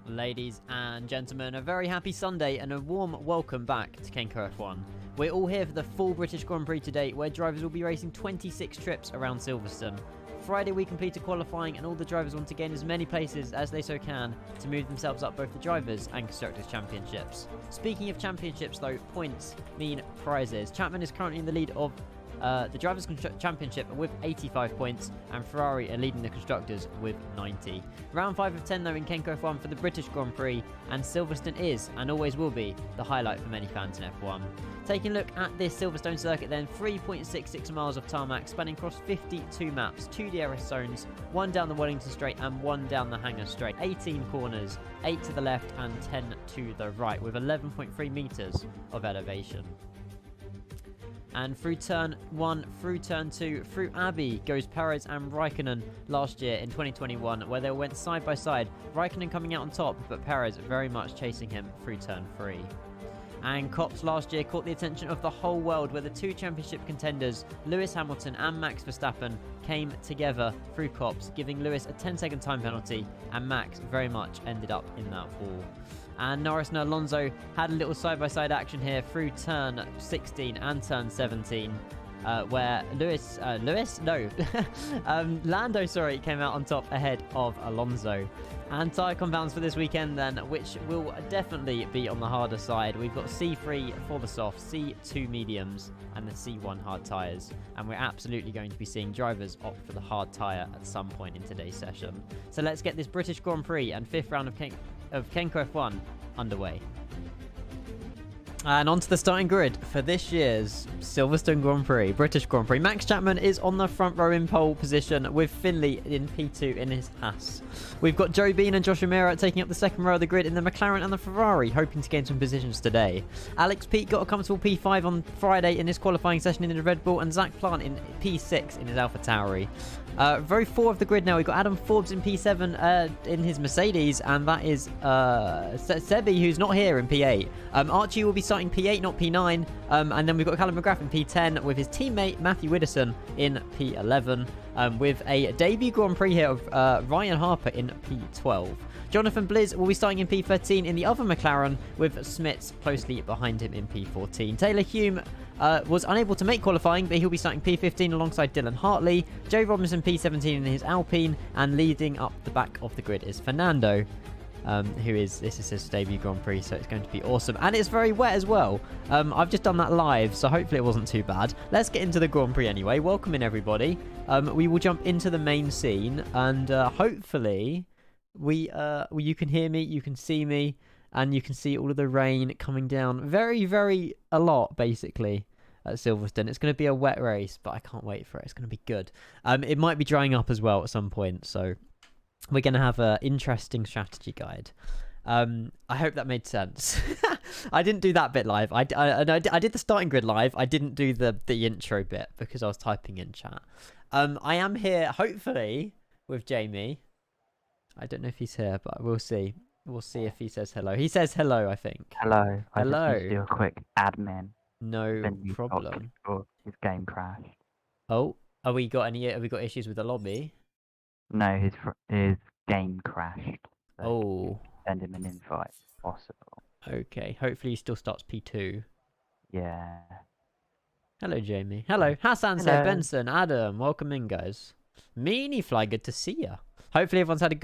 Ladies and gentlemen, a very happy Sunday and a warm welcome back to Kenco F1. We're all here for the full British Grand Prix today, where drivers will be racing 26 trips around Silverstone. Friday we completed qualifying and all the drivers want to gain as many places as they so can to move themselves up both the Drivers' and Constructors' Championships. Speaking of championships though, points mean prizes. Chapman is currently in the lead of the Drivers' Championship with 85 points, and Ferrari are leading the Constructors with 90. Round 5 of 10 though in Kenco F1 for the British Grand Prix, and Silverstone is, and always will be, the highlight for many fans in F1. Taking a look at this Silverstone circuit then, 3.66 miles of tarmac spanning across 52 maps, 2 DRS zones, 1 down the Wellington Straight and 1 down the Hangar Straight, 18 corners, 8 to the left and 10 to the right, with 11.3 metres of elevation. And through turn 1, through turn 2, through Abbey goes Perez and Raikkonen last year in 2021, where they went side by side. Raikkonen coming out on top, but Perez very much chasing him through turn 3. And Copse last year caught the attention of the whole world, where the two championship contenders, Lewis Hamilton and Max Verstappen, came together through Copse, giving Lewis a 10-second time penalty, and Max very much ended up in that wall. And Norris and Alonso had a little side-by-side action here through turn 16 and turn 17, where Lando, came out on top ahead of Alonso. And tyre compounds for this weekend then, which will definitely be on the harder side. We've got C3 for the soft, C2 mediums, and the C1 hard tyres. And we're absolutely going to be seeing drivers opt for the hard tyre at some point in today's session. So let's get this British Grand Prix and 5th round of Kenco F1 underway. And onto the starting grid for this year's Silverstone Grand Prix, British Grand Prix. Max Chapman is on the front row in pole position, with Finley in P2 in his Haas. We've got Joe Bean and Josh O'Meara taking up the second row of the grid in the McLaren and the Ferrari, hoping to gain some positions today. Alex Peat got a comfortable P5 on Friday in his qualifying session in the Red Bull, and Zach Plant in P6 in his Alpha Tauri. Row 4 of the grid now, we've got Adam Forbes in P7 in his Mercedes, and that is Sebi, who's not here, in P8. Archie will be starting P8, not P9, and then we've got Callum McGrath in P10 with his teammate Matthew Widdowson in P11, with a debut Grand Prix here of Ryan Harper in P12. Jonathan Blizz will be starting in P13 in the other McLaren, with Smits closely behind him in P14. Taylor Hume was unable to make qualifying, but he'll be starting P15 alongside Dylan Hartley. Joe Robinson P17 in his Alpine, and leading up the back of the grid is Fernando, this is his debut Grand Prix, so it's going to be awesome. And it's very wet as well. I've just done that live, so hopefully it wasn't too bad. Let's get into the Grand Prix anyway. Welcome in, everybody. We will jump into the main scene, and hopefully you can hear me, you can see me, and you can see all of the rain coming down very, very a lot, basically, at Silverstone. It's going to be a wet race, but I can't wait for it. It's going to be good. It might be drying up as well at some point, so we're going to have an interesting strategy guide. I hope that made sense. I didn't do that bit live. I did the starting grid live. I didn't do the intro bit because I was typing in chat. I am here, hopefully, with Jamie. I don't know if he's here, but we'll see. We'll see if he says hello. He says hello, I think. Hello. Hello. I just need to do a quick admin. No problem. His game crashed. Oh, have we got issues with the lobby? No, his game crashed. So Oh. send him an invite, if possible. Okay. Hopefully he still starts P2. Yeah. Hello, Jamie. Hello. Hassan said, Benson, Adam, welcome in, guys. Meanie Fly, good to see ya. Hopefully everyone's had a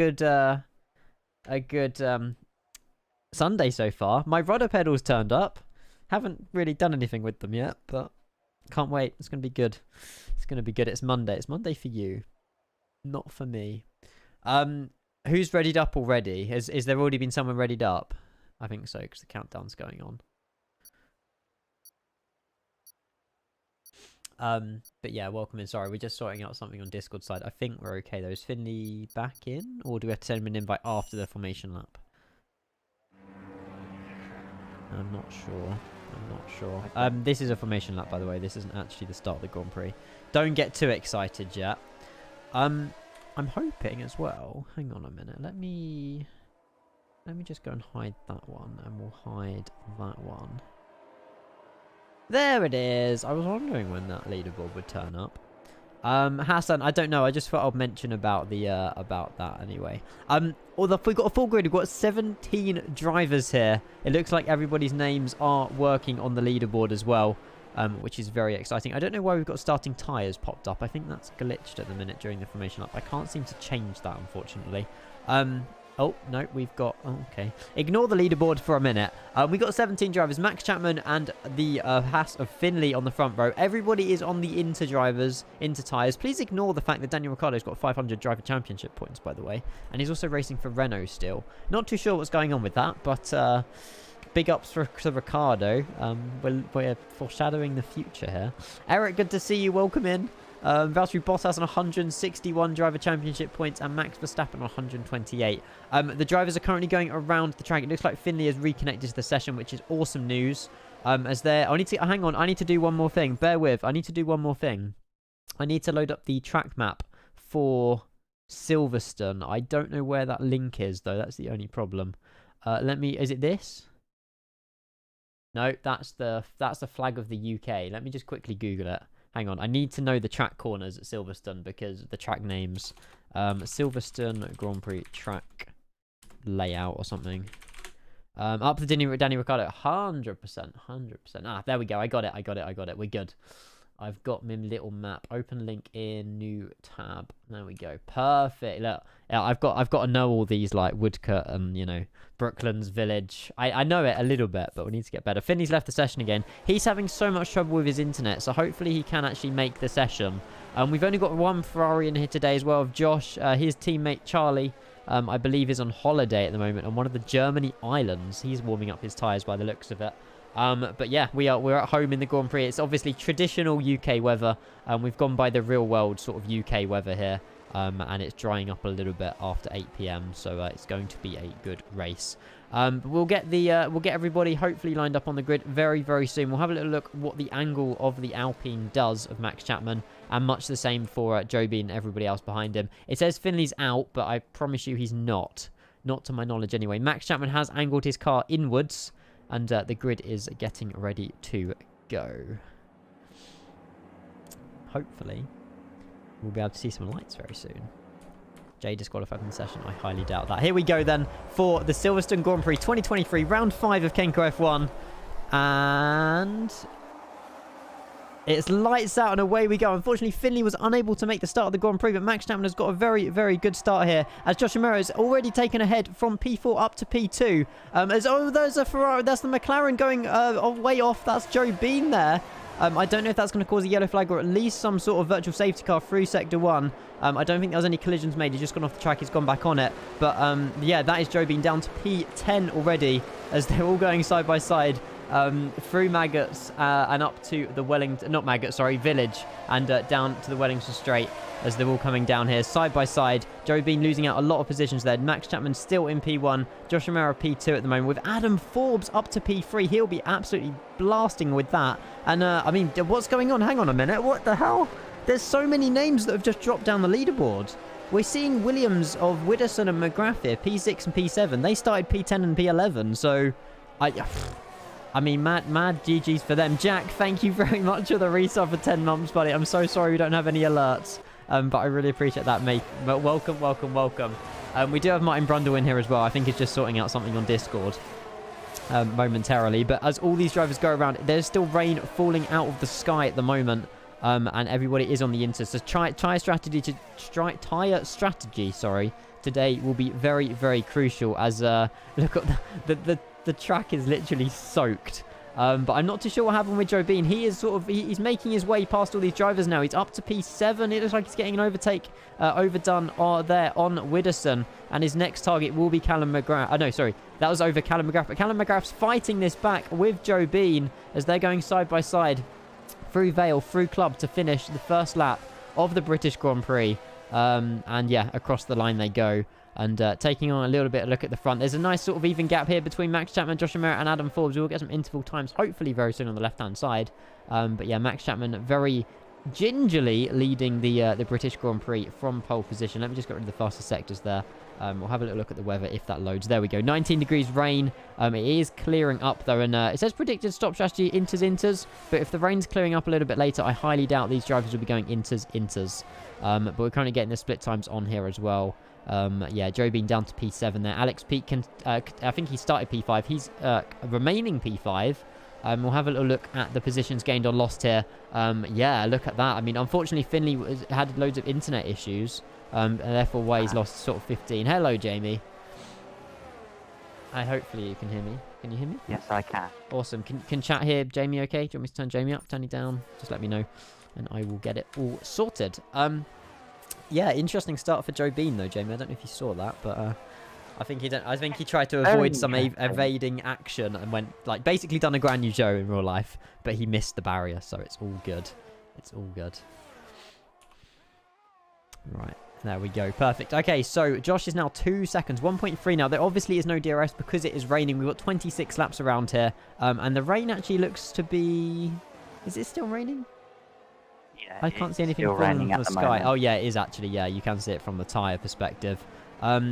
good Sunday so far. My rudder pedals turned up. Haven't really done anything with them yet, but can't wait. It's going to be good. It's going to be good. It's Monday. It's Monday for you, not for me. Who's readied up already? Is there already been someone readied up? I think so, because the countdown's going on. But yeah, welcome in. Sorry, we're just sorting out something on Discord side. I think we're okay though. Is Finley back in, or do we have to send him an invite after the formation lap? I'm not sure. This is a formation lap, by the way. This isn't actually the start of the Grand Prix. Don't get too excited yet. I'm hoping as well. Hang on a minute. Let me just go and hide that one, and we'll hide that one. There it is. I was wondering when that leaderboard would turn up. Hassan, I don't know. I just thought I'd mention about the about that anyway. Although if we've got a full grid, we've got 17 drivers here. It looks like everybody's names are working on the leaderboard as well, which is very exciting. I don't know why we've got starting tyres popped up. I think that's glitched at the minute during the formation up. I can't seem to change that, unfortunately. Oh, no, we've got... Oh, okay. Ignore the leaderboard for a minute. We've got 17 drivers. Max Chapman and the Haas of Finley on the front row. Everybody is on the Inter drivers, Inter tyres. Please ignore the fact that Daniel Ricciardo's got 500 driver championship points, by the way. And he's also racing for Renault still. Not too sure what's going on with that, but... big ups for Ricciardo. We're foreshadowing the future here. Eric, good to see you. Welcome in. Valtteri Bottas on 161 driver championship points and Max Verstappen on 128. The drivers are currently going around the track. It looks like Finley has reconnected to the session, which is awesome news. As they're... I need to... Hang on. I need to do one more thing. Bear with. I need to do one more thing. I need to load up the track map for Silverstone. I don't know where that link is, though. That's the only problem. Let me... Is it this? No, that's the flag of the UK. Let me just quickly Google it. Hang on, I need to know the track corners at Silverstone because the track names. Silverstone Grand Prix track layout or something. Up to Danny Ricciardo, 100%, 100%. Ah, there we go. I got it. We're good. I've got my little map. Open link in new tab. There we go. Perfect. Look, yeah, I've got to know all these like Woodcote and Brooklands Village. I know it a little bit, but we need to get better. Finney's left the session again. He's having so much trouble with his internet, so hopefully he can actually make the session. We've only got one Ferrari in here today as well of Josh. His teammate Charlie, I believe, is on holiday at the moment on one of the Germany islands. He's warming up his tyres by the looks of it. But yeah, we're at home in the Grand Prix. It's obviously traditional UK weather. We've gone by the real world sort of UK weather here. And it's drying up a little bit after 8 p.m. So it's going to be a good race. But we'll get everybody hopefully lined up on the grid very, very soon. We'll have a little look what the angle of the Alpine does of Max Chapman, and much the same for Joe Bean and everybody else behind him. It says Finley's out, but I promise you he's not to my knowledge anyway. Max Chapman has angled his car inwards, and the grid is getting ready to go. Hopefully we'll be able to see some lights very soon. Jay disqualified from the session. I highly doubt that. Here we go then for the Silverstone Grand Prix 2023, round 5 of Kenco F1. And it's lights out and away we go. Unfortunately, Finley was unable to make the start of the Grand Prix, but Max Chapman has got a very, very good start here as Josh Romero has already taken ahead from P4 up to P2. There's a Ferrari. That's the McLaren going way off. That's Joe Bean there. I don't know if that's going to cause a yellow flag or at least some sort of virtual safety car through Sector 1. I don't think there was any collisions made. He's just gone off the track. He's gone back on it. But yeah, that is Joe Bean down to P10 already as they're all going side by side through Maggots and up to the Wellington... Not Maggots, sorry, Village. And down to the Wellington Straight as they're all coming down here side by side. Joe Bean losing out a lot of positions there. Max Chapman still in P1. Josh Romero P2 at the moment with Adam Forbes up to P3. He'll be absolutely blasting with that. And I mean, what's going on? Hang on a minute. What the hell? There's so many names that have just dropped down the leaderboard. We're seeing Williams of Widdowson and McGrath here, P6 and P7. They started P10 and P11, so I mean, mad GG's for them. Jack, thank you very much for the resub for 10 months, buddy. I'm so sorry we don't have any alerts, but I really appreciate that, mate. But welcome. We do have Martin Brundle in here as well. I think he's just sorting out something on Discord momentarily. But as all these drivers go around, there's still rain falling out of the sky at the moment. And everybody is on the Inter. So tyre strategy today will be very, very crucial as look at the track is literally soaked. But I'm not too sure what happened with Joe Bean. He is he's making his way past all these drivers now. He's up to P7. It looks like he's getting an overtake overdone there on Widdowson. And his next target will be Callum McGrath. No, sorry. That was over Callum McGrath. But Callum McGrath's fighting this back with Joe Bean as they're going side by side through Vale, through Club to finish the first lap of the British Grand Prix. And yeah, across the line they go. And taking on a little bit of a look at the front. There's a nice sort of even gap here between Max Chapman, Josh Romero and Adam Forbes. We'll get some interval times hopefully very soon on the left-hand side. But yeah, Max Chapman very gingerly leading the British Grand Prix from pole position. Let me just get rid of the fastest sectors there. We'll have a little look at the weather if that loads. There we go. 19 degrees rain. It is clearing up, though, and it says predicted stop strategy inters. But if the rain's clearing up a little bit later, I highly doubt these drivers will be going inters. But we're currently getting the split times on here as well. Yeah, Joe Bean down to P7 there. Alex Peak can, I think he started P5. He's remaining P5. We'll have a little look at the positions gained or lost here. Yeah, look at that. I mean, unfortunately, Finley had loads of internet issues. And therefore why he's lost sort of 15. Hello, Jamie. Hopefully you can hear me. Can you hear me? Yes, I can. Awesome. Can chat here, Jamie, okay? Do you want me to turn Jamie up, turn you down? Just let me know, and I will get it all sorted. Yeah, interesting start for Joe Bean, though, Jamie. I don't know if you saw that, but I think he tried to avoid some evading action and went, like, basically done a Grand New Joe in real life, but he missed the barrier, so it's all good. It's all good. Right. There we go. Perfect. Okay, so Josh is now 2 seconds. 1.3 now. There obviously is no DRS because it is raining. We've got 26 laps around here. And the rain actually looks to be... Is it still raining? Yeah, I can't see anything falling from the sky. Moment. Oh, yeah, it is actually. Yeah, you can see it from the tyre perspective.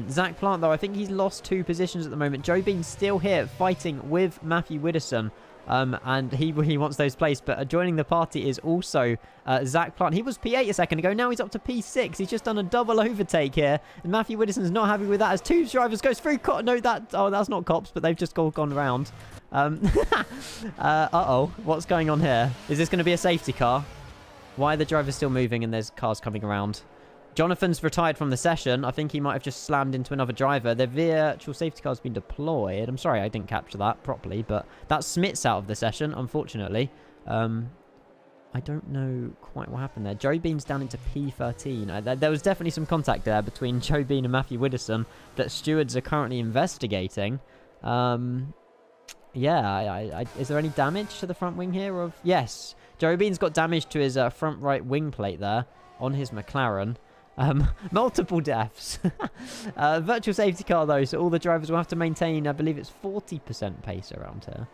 Zach Plant, though, I think he's lost 2 positions at the moment. Joe Bean's still here fighting with Matthew Widdowson. And he wants those placed, but joining the party is also Zach Plant. He was P8 a second ago. Now he's up to P6. He's just done a double overtake here. And Matthew Widdowson's not happy with that as 2 drivers goes through. No, that's not cops, but they've just gone around. Uh-oh. What's going on here? Is this going to be a safety car? Why are the drivers still moving and there's cars coming around? Jonathan's retired from the session. I think he might have just slammed into another driver. The virtual safety car's been deployed. I'm sorry I didn't capture that properly, but that's Smits out of the session, unfortunately. I don't know quite what happened there. Joe Bean's down into P13. There was definitely some contact there between Joe Bean and Matthew Widdowson that stewards are currently investigating. Yeah, is there any damage to the front wing here? Yes, Joe Bean's got damage to his front right wing plate there on his McLaren. Multiple deaths. Virtual safety car, though, so all the drivers will have to maintain, I believe it's 40% pace around here.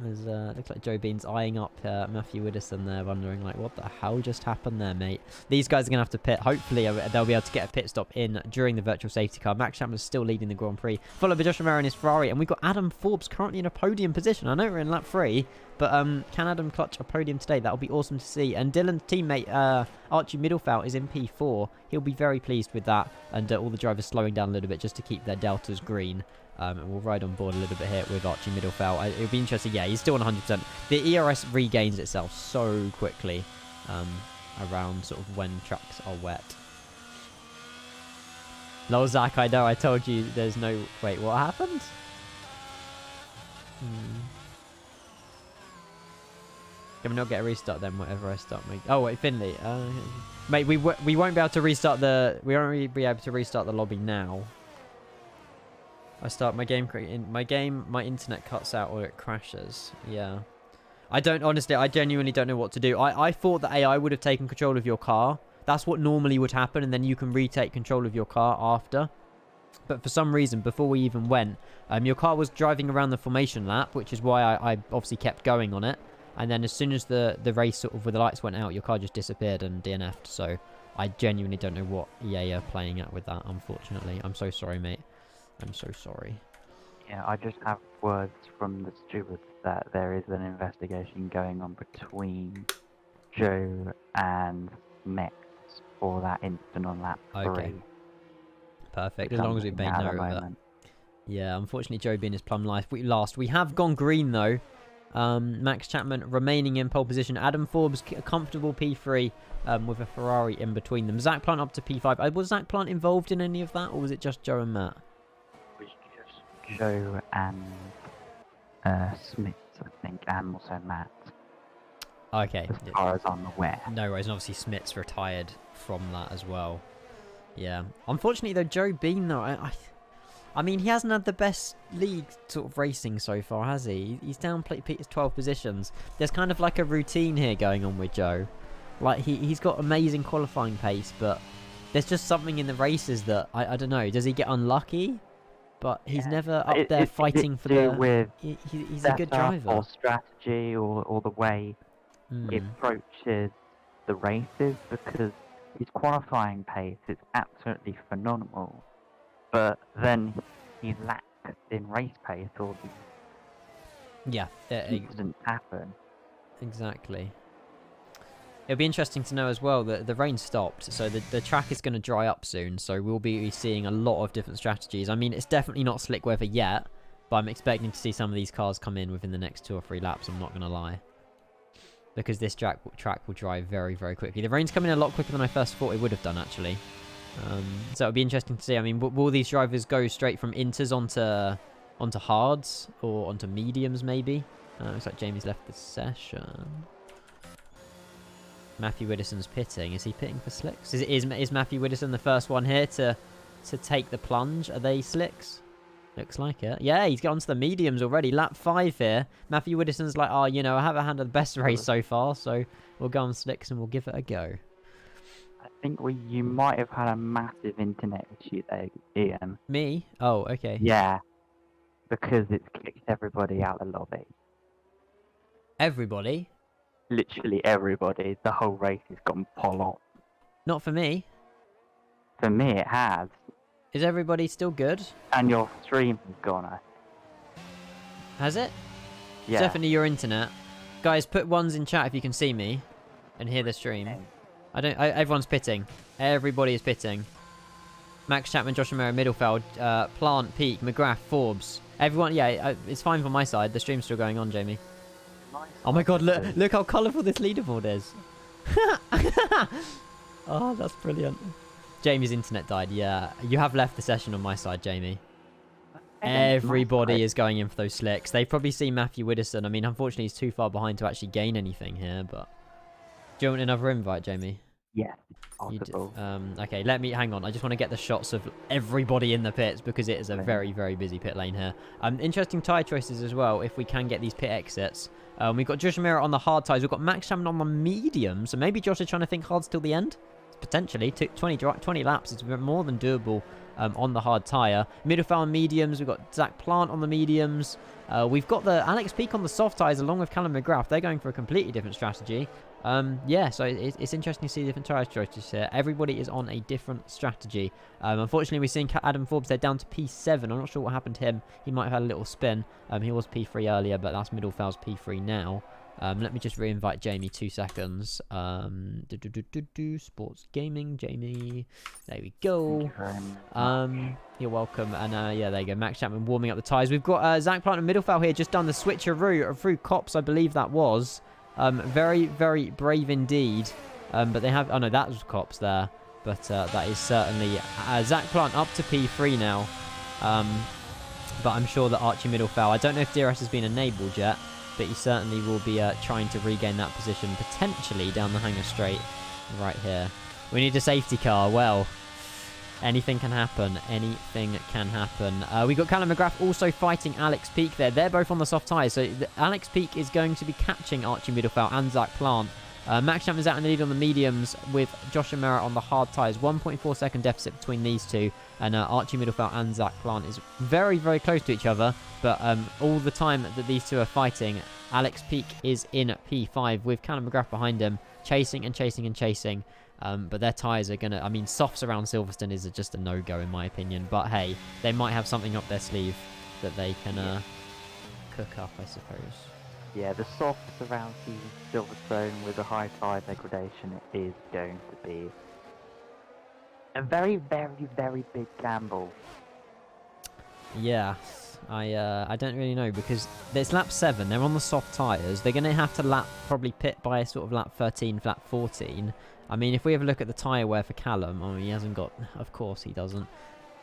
Looks like Joe Bean's eyeing up Matthew Widdowson there, wondering, like, what the hell just happened there, mate? These guys are going to have to pit. Hopefully, they'll be able to get a pit stop in during the virtual safety car. Max Chapman's still leading the Grand Prix, followed by Josh Romero in his Ferrari, and we've got Adam Forbes currently in a podium position. I know we're in lap 3, but can Adam clutch a podium today? That'll be awesome to see. And Dylan's teammate, Archie Middlefelt, is in P4. He'll be very pleased with that, and all the drivers slowing down a little bit just to keep their deltas green. And we'll ride on board a little bit here with Archie Middlefelt. It'll be interesting. Yeah, he's still on 100%. The ERS regains itself so quickly around sort of when tracks are wet. Lol, Zach, I know. I told you there's no... Wait, what happened? Can we not get a restart then, whatever I start making? Oh, wait, Finley. Mate, we won't be able to restart the... We won't really be able to restart the lobby now. I start my game, my internet cuts out or it crashes. Yeah. I genuinely don't know what to do. I thought that AI would have taken control of your car. That's what normally would happen, and then you can retake control of your car after. But for some reason, before we even went, your car was driving around the formation lap, which is why I obviously kept going on it. And then as soon as the race sort of with the lights went out, your car just disappeared and DNF'd. So I genuinely don't know what EA are playing at with that, unfortunately. I'm so sorry, mate. I'm so sorry. Yeah, I just have words from the stewards that there is an investigation going on between Joe and Mix for that incident on lap 3. Okay. Perfect, as long as we've made note of that. Yeah, unfortunately Joe Bean is plumb last. We have gone green, though. Max Chapman remaining in pole position. Adam Forbes, a comfortable P3 with a Ferrari in between them. Zach Plant up to P5. Was Zach Plant involved in any of that, or was it just Joe and Matt? Joe and Smith, I think, and also Matt. Okay. As far as I'm aware. No worries, and obviously Smith's retired from that as well. Yeah. Unfortunately, though, Joe Bean, though, I mean, he hasn't had the best league sort of racing so far, has he? He's down 12 positions. There's kind of like a routine here going on with Joe. Like, he's got amazing qualifying pace, but there's just something in the races that, I don't know, does he get unlucky? But he's never up there fighting for the... He's a good driver. Or strategy, or the way he approaches the races, because his qualifying pace is absolutely phenomenal, but then he lacks in race pace, or Yeah, the incidents happen. exactly. It'll be interesting to know as well that the rain stopped, so the track is going to dry up soon, so we'll be seeing a lot of different strategies. I mean, it's definitely not slick weather yet, but I'm expecting to see some of these cars come in within the next 2 or 3 laps, I'm not going to lie. Because this track will dry very, very quickly. The rain's coming in a lot quicker than I first thought it would have done, actually. So it'll be interesting to see. I mean, will these drivers go straight from inters onto hards, or onto mediums, maybe? Looks like Jamie's left the session. Matthew Widdowson's pitting. Is he pitting for slicks? Is Matthew Widdowson the first one here to take the plunge? Are they slicks? Looks like it. Yeah, he's got onto the mediums already. Lap 5 here. Matthew Widdowson's like, oh, you know, I haven't had the best race so far, so we'll go on slicks and we'll give it a go. I think you might have had a massive internet issue there, Ian. Me? Oh, okay. Yeah, because it's kicked everybody out of the lobby. Everybody? Literally everybody. The whole race has gone on. Not for me. For me, it has. Is everybody still good? And your stream has gone. Has it? Yeah. Definitely your internet. Guys, put ones in chat if you can see me and hear the stream. Everyone's pitting. Everybody is pitting. Max Chapman, Josh Romero, Middlefeld, Plant, Peak, McGrath, Forbes. Everyone, yeah, it's fine from my side. The stream's still going on, Jamie. Oh my god, look how colourful this leaderboard is. Oh, that's brilliant. Jamie's internet died, yeah. You have left the session on my side, Jamie. Everybody is going in for those slicks. They've probably seen Matthew Widdowson. I mean, unfortunately, he's too far behind to actually gain anything here, but... Do you want another invite, Jamie? Yes, possible. Okay, hang on. I just want to get the shots of everybody in the pits because it is a very, very busy pit lane here. Interesting tyre choices as well, if we can get these pit exits. We've got Josh Romero on the hard tyres. We've got Max Chapman on the medium, so maybe Josh is trying to think hards till the end. Potentially, 20 laps. It's more than doable on the hard tyre. Middlefeld and mediums. We've got Zach Plant on the mediums. We've got the Alex Peak on the soft tyres along with Callum McGrath. They're going for a completely different strategy. Yeah, so it's interesting to see different tyre choices here. Everybody is on a different strategy. Unfortunately, we're seeing Adam Forbes. They're down to P7. I'm not sure what happened to him. He might have had a little spin. He was P3 earlier, but that's Middlefeld's P3 now. Let me just re-invite Jamie 2 seconds. Sports gaming, Jamie. There we go. You're welcome. And yeah, there you go. Max Chapman warming up the tyres. We've got Zach Plant and Middlefeld here just done the switcheroo through Cops, I believe that was. Very, very brave indeed. But they have... Oh, no, that was Cops there. But that is certainly... Zach Plant up to P3 now. But I'm sure that Archie Middlefeld... I don't know if DRS has been enabled yet. But he certainly will be trying to regain that position, potentially down the hanger straight right here. We need a safety car. Well, anything can happen. Anything can happen. We got Callum McGrath also fighting Alex Peak there. They're both on the soft tyres. So Alex Peak is going to be catching Archie Middlefeld and Zach Plant. Max Chapman's out in the lead on the mediums with Josh Romero on the hard tyres. 1.4 second deficit between these two. And Archie Middlefeld and Zach Plant is very, very close to each other. But all the time that these two are fighting, Alex Peak is in P5 with Callum McGrath behind him, chasing and chasing and chasing. But their tyres are going to... I mean, softs around Silverstone is just a no-go in my opinion. But hey, they might have something up their sleeve that they can cook up, I suppose. Yeah, the softs around Silverstone with a high tyre degradation is going to be a very, very, very big gamble. Yeah, I don't really know because it's lap 7. They're on the soft tyres. They're going to have to probably pit by sort of lap 13, lap 14. I mean, if we have a look at the tyre wear for Callum, I mean, he hasn't got... Of course he doesn't.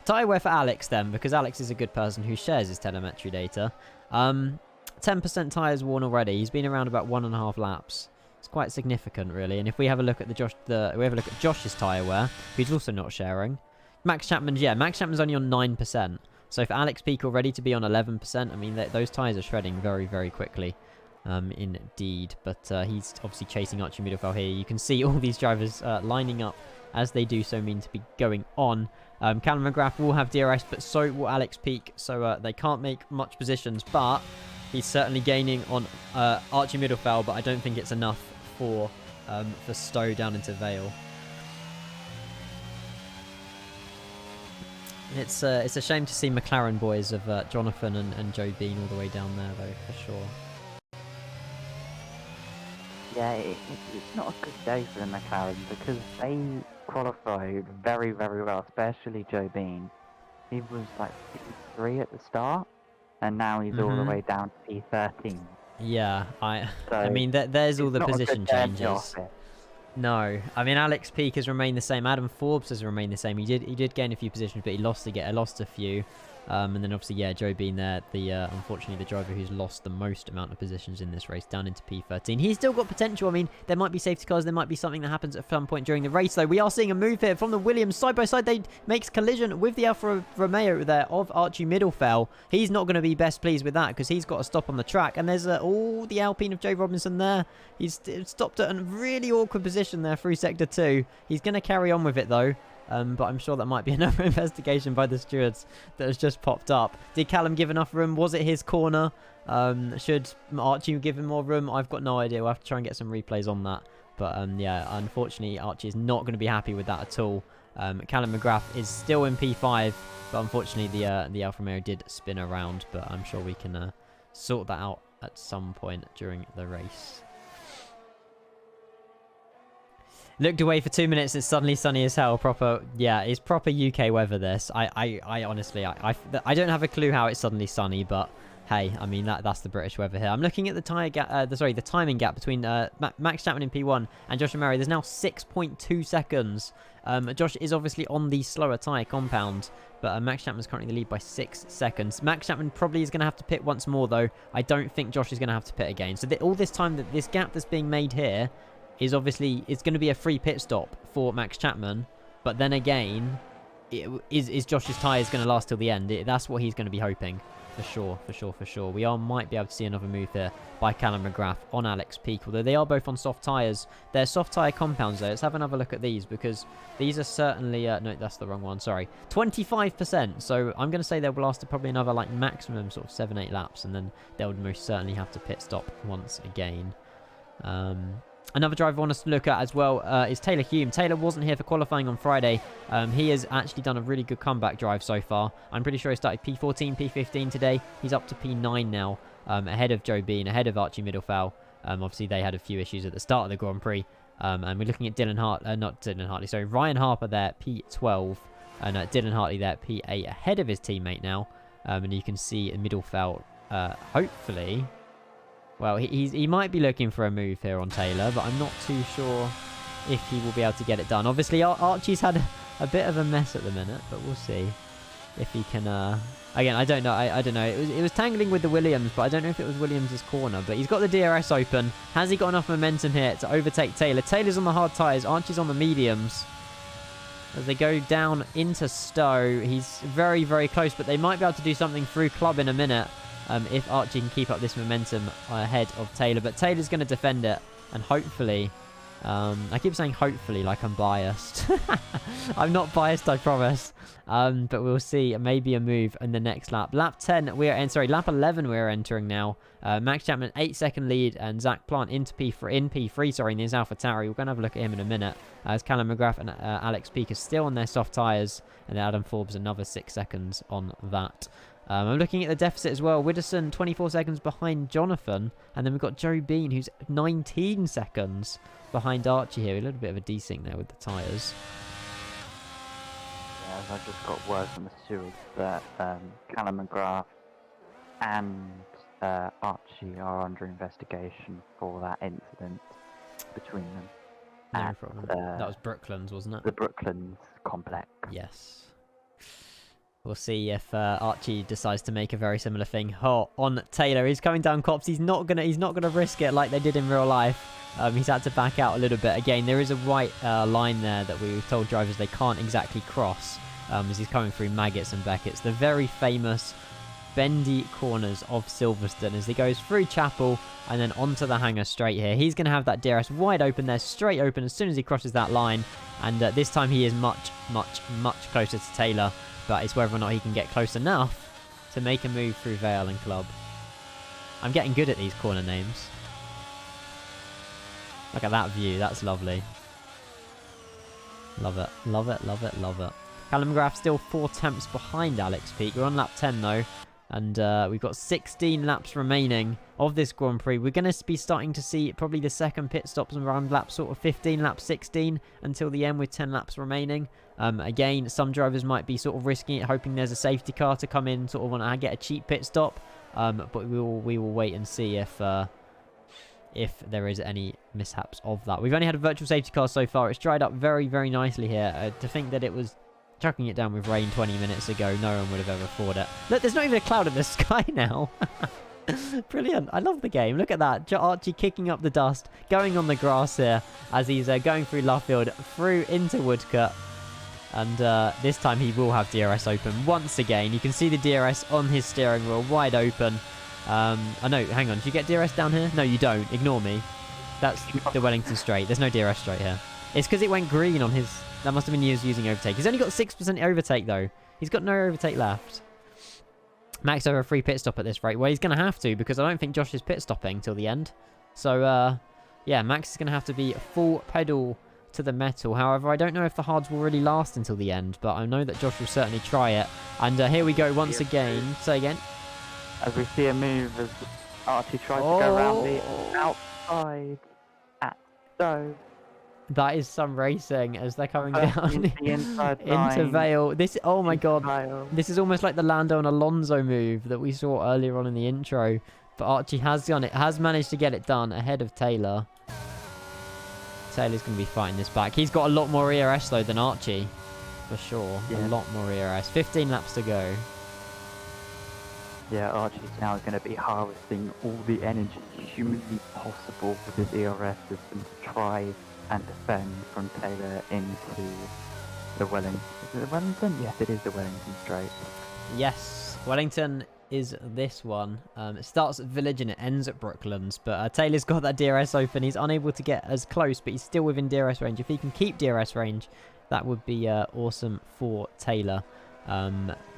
Tyre wear for Alex then, because Alex is a good person who shares his telemetry data. 10% tyres worn already. He's been around about 1.5 laps. It's quite significant, really. And if we have a look at Josh's tyre wear, he's also not sharing. Max Chapman's, yeah, Max Chapman's only on 9%. So for Alex Peak already to be on 11%, I mean, those tyres are shredding very, very quickly. Indeed. But he's obviously chasing Archie Middlefeld here. You can see all these drivers lining up as they do so mean to be going on. Callum McGrath will have DRS, but so will Alex Peak. So they can't make much positions, but he's certainly gaining on Archie Middlefeld, but I don't think it's enough for Stowe down into Vale. It's a shame to see McLaren boys of Jonathan and Joe Bean all the way down there, though, for sure. Yeah, it's not a good day for the McLaren because they qualified very, very well, especially Joe Bean. He was like P3 at the start, and now he's all the way down to P13. Yeah, I So mean, there's all the not a position good day in the changes. office. No, I mean Alex Peak has remained the same. Adam Forbes has remained the same. He did gain a few positions, but he lost a few. And then obviously, yeah, Joe Bean there, unfortunately the driver who's lost the most amount of positions in this race, down into P13. He's still got potential. I mean, there might be safety cars, there might be something that happens at some point during the race, though. We are seeing a move here from the Williams side by side. They makes collision with the Alfa Romeo there of Archie Middlefell. He's not going to be best pleased with that because he's got to stop on the track. And there's all the Alpine of Joe Robinson there. He's stopped at a really awkward position there through Sector 2. He's going to carry on with it, though. But I'm sure that might be another investigation by the stewards that has just popped up. Did Callum give enough room? Was it his corner? Should Archie give him more room? I've got no idea. We'll have to try and get some replays on that. But yeah, unfortunately, Archie is not going to be happy with that at all. Callum McGrath is still in P5, but unfortunately, the Alfa Romeo did spin around. But I'm sure we can sort that out at some point during the race. Looked away for 2 minutes. It's suddenly sunny as hell. Yeah, it's proper UK weather. This. I honestly, I don't have a clue how it's suddenly sunny, but hey, I mean that's the British weather here. I'm looking at the the timing gap between Max Chapman in P1 and Josh Murray. There's now 6.2 seconds. Josh is obviously on the slower tyre compound, but Max Chapman's currently the lead by 6 seconds. Max Chapman probably is going to have to pit once more, though. I don't think Josh is going to have to pit again. So all this time, that this gap that's being made here is obviously, it's going to be a free pit stop for Max Chapman, but then again, is Josh's tyres going to last till the end? That's what he's going to be hoping, for sure. We might be able to see another move here by Callum McGrath on Alex Peak, although they are both on soft tyres. They're soft tyre compounds, though. Let's have another look at these, because these are certainly, no, that's the wrong one, sorry. 25%, so I'm going to say they'll last probably another, like, maximum sort of 7-8 laps, and then they'll most certainly have to pit stop once again. Another driver I want us to look at as well is Taylor Hume. Taylor wasn't here for qualifying on Friday. He has actually done a really good comeback drive so far. I'm pretty sure he started P14, P15 today. He's up to P9 now, ahead of Joe Bean, ahead of Archie Middlefell. Obviously, they had a few issues at the start of the Grand Prix. And we're looking at Ryan Harper there, P12. And Dylan Hartley there, P8, ahead of his teammate now. And you can see Middlefell, hopefully... Well, he might be looking for a move here on Taylor, but I'm not too sure if he will be able to get it done. Obviously, Archie's had a bit of a mess at the minute, but we'll see if he can... Again, I don't know. I don't know. It was tangling with the Williams, but I don't know if it was Williams' corner. But he's got the DRS open. Has he got enough momentum here to overtake Taylor? Taylor's on the hard tyres. Archie's on the mediums. As they go down into Stowe, he's very, very close, but they might be able to do something through Club in a minute. If Archie can keep up this momentum ahead of Taylor. But Taylor's going to defend it. And hopefully... I keep saying hopefully like I'm biased. I'm not biased, I promise. But we'll see. Maybe a move in the next lap. Lap 11 we're entering now. Max Chapman, 8-second lead. And Zach Plant into P3, in his AlphaTauri. We're going to have a look at him in a minute. As Callum McGrath and Alex Peak are still on their soft tyres. And Adam Forbes another 6 seconds on that. I'm looking at the deficit as well. Widdowson, 24 seconds behind Jonathan. And then we've got Joe Bean, who's 19 seconds behind Archie here. A little bit of a desync there with the tyres. Yeah, I've just got word from the stewards that Callum McGrath and Archie are under investigation for that incident between them. No problem. That was Brooklands, wasn't it? The Brooklands complex. Yes. We'll see if Archie decides to make a very similar thing on Taylor. He's coming down Copse. He's not gonna risk it like they did in real life. He's had to back out a little bit. Again, there is a white line there that we told drivers they can't exactly cross as he's coming through Maggots and Beckett's. The very famous bendy corners of Silverstone as he goes through Chapel and then onto the hangar straight here. He's going to have that DRS wide open there, straight open as soon as he crosses that line. And this time he is much, much, much closer to Taylor. But it's whether or not he can get close enough to make a move through Vale and Club. I'm getting good at these corner names. Look at that view. That's lovely. Love it. Love it, love it, love it. Callum McGrath still 4 tenths behind Alex Peak. We're on lap 10 though. And we've got 16 laps remaining of this Grand Prix. We're going to be starting to see probably the second pit stops around lap sort of 15, lap 16 until the end with 10 laps remaining. Again, some drivers might be sort of risking it, hoping there's a safety car to come in, sort of want to get a cheap pit stop. But we will wait and see if there is any mishaps of that. We've only had a virtual safety car so far. It's dried up very, very nicely here. To think that it was chucking it down with rain 20 minutes ago, no one would have ever thought it. Look, there's not even a cloud in the sky now. Brilliant. I love the game. Look at that. Archie kicking up the dust, going on the grass here as he's going through Luffield, through into Woodcut. And this time he will have DRS open once again. You can see the DRS on his steering wheel wide open. Oh no, hang on. Do you get DRS down here? No, you don't. Ignore me. That's the Wellington straight. There's no DRS straight here. It's because it went green on his... That must have been using overtake. He's only got 6% overtake, though. He's got no overtake left. Max over a free pit stop at this rate. Well, he's going to have to, because I don't think Josh is pit stopping till the end. So, yeah, Max is going to have to be full pedal to the metal. However, I don't know if the hards will really last until the end, but I know that Josh will certainly try it. And here we go once again. Say again. As we see a move as Archie tries to go around the outside at Stowe. That is some racing as they're coming down into Vale. This, oh my god, Vale. This is almost like the Lando and Alonso move that we saw earlier on in the intro. But Archie has done it, has managed to get it done ahead of Taylor. Taylor's going to be fighting this back. He's got a lot more ERS though than Archie, for sure. Yeah. A lot more ERS. 15 laps to go. Yeah, Archie's now going to be harvesting all the energy humanly possible with his ERS system to try and defend from Taylor into the Wellington. Is it the Wellington? Yes, it is the Wellington straight. Yes, Wellington is this one. It starts at Village and it ends at Brooklands, but Taylor's got that DRS open. He's unable to get as close, but he's still within DRS range. If he can keep DRS range, that would be awesome for Taylor.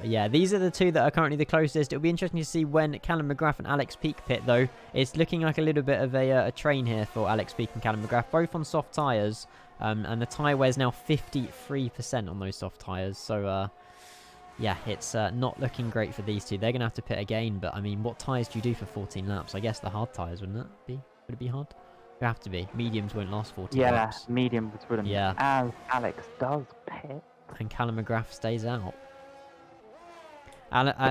Yeah, these are the two that are currently the closest. It'll be interesting to see when Callum McGrath and Alex Peak pit, though. It's looking like a little bit of a train here for Alex Peak and Callum McGrath, both on soft tyres. And the tyre wear is now 53% on those soft tyres. So, yeah, it's not looking great for these two. They're going to have to pit again. But, I mean, what tyres do you do for 14 laps? I guess the hard tyres, wouldn't it be? Would it be hard? It would have to be. Mediums won't last 14 laps. Yeah, mediums wouldn't. Yeah. As Alex does pit. And Callum McGrath stays out.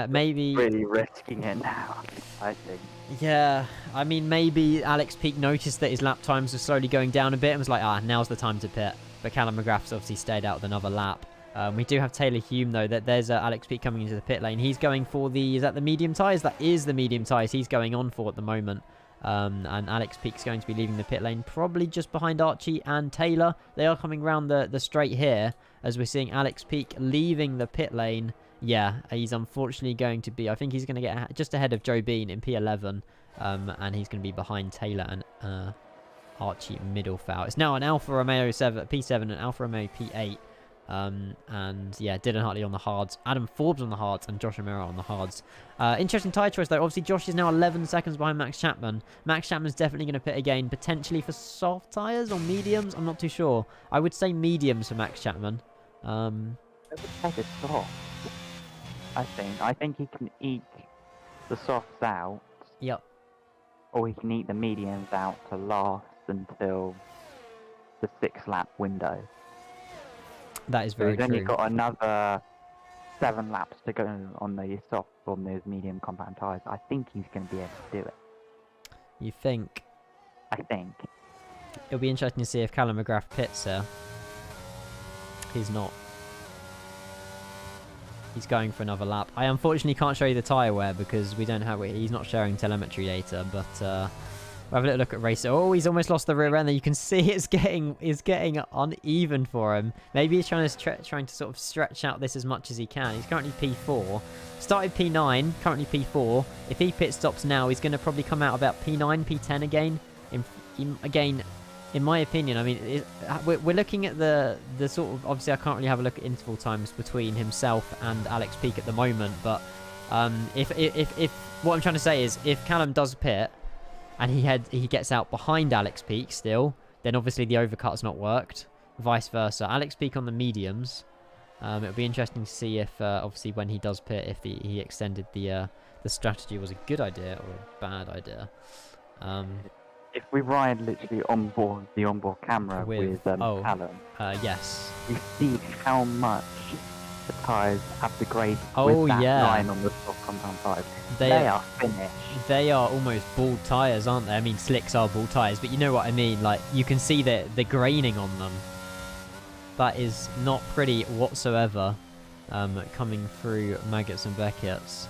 Maybe really risking it now, I think. Yeah, I mean, maybe Alex Peak noticed that his lap times were slowly going down a bit and was like, now's the time to pit. But Callum McGrath's obviously stayed out with another lap. We do have Taylor Hume, though, that there's Alex Peak coming into the pit lane. He's going for the, is that the medium tyres? That is the medium tyres he's going on for at the moment. And Alex Peak's going to be leaving the pit lane, probably just behind Archie and Taylor. They are coming round the straight here, as we're seeing Alex Peak leaving the pit lane. Yeah, he's unfortunately going to be... I think he's going to get just ahead of Joe Bean in P11. And he's going to be behind Taylor and Archie Middlefowl. It's now an Alfa Romeo P7 and Alfa Romeo P8. And yeah, Dylan Hartley on the hards, Adam Forbes on the hards, and Josh O'Meara on the hards. Interesting tyre choice, though. Obviously, Josh is now 11 seconds behind Max Chapman. Max Chapman's definitely going to pit again, potentially for soft tyres or mediums. I'm not too sure. I would say mediums for Max Chapman. I would take it soft. I think he can eat the softs out. Yep. Or he can eat the mediums out to last until the 6-lap window. That is very true. He's only got another 7 laps to go on the soft, on those medium compound tyres. I think he's going to be able to do it. You think? I think. It'll be interesting to see if Callum McGrath pits here. He's not. He's going for another lap. I unfortunately can't show you the tyre wear because we don't have it. He's not sharing telemetry data, but we'll have a little look at racer. Oh, he's almost lost the rear end there. You can see it's getting uneven for him. Maybe he's trying to sort of stretch out this as much as he can. He's currently P4. Started P9, currently P4. If he pit stops now, he's going to probably come out about P9, P10 again. Again, in my opinion, I mean, we're looking at the sort of... Obviously, I can't really have a look at interval times between himself and Alex Peak at the moment. But if what I'm trying to say is, if Callum does pit and he gets out behind Alex Peak still, then obviously the overcut's not worked. Vice versa. Alex Peak on the mediums. It'll be interesting to see if, obviously, when he does pit, if he extended the strategy was a good idea or a bad idea. If we ride literally on board the onboard camera with Callum, yes, you see how much the tyres have degraded Oh, with that yeah. line on the soft compound tyres. They are finished. they are almost bald tyres, aren't they? I mean, slicks are bald tyres, but you know what I mean. Like, you can see the graining on them. That is not pretty whatsoever. Coming through Maggots and Beckett's.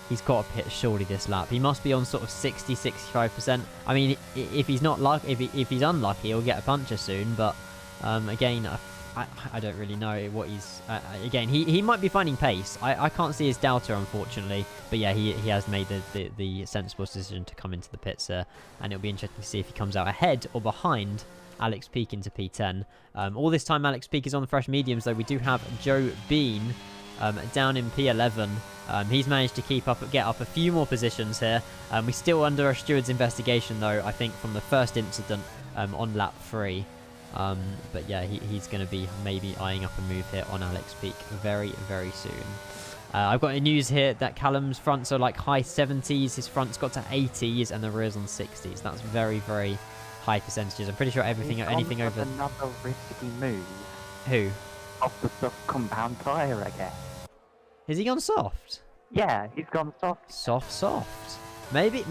He's got to pit surely this lap. He must be on sort of 60-65%. I mean, if he's not if he's unlucky, he'll get a puncture soon. But again, I don't really know what he's... again, he might be finding pace. I can't see his doubter, unfortunately. But yeah, he has made the sensible decision to come into the pits here. And it'll be interesting to see if he comes out ahead or behind Alex Peak into P10. All this time, Alex Peak is on the fresh mediums, though. We do have Joe Bean down in P11. He's managed to get up a few more positions here. We're still under a steward's investigation, though, I think, from the first incident on lap 3. But yeah, he's going to be maybe eyeing up a move here on Alex Peak very, very soon. I've got news here that Callum's fronts are like high 70s. His front's got to 80s and the rear's on 60s. That's very, very high percentages. I'm pretty sure anything over... another risky move. Who? Off the soft compound tyre, I guess. Has he gone soft? Yeah, he's gone soft. Soft. Maybe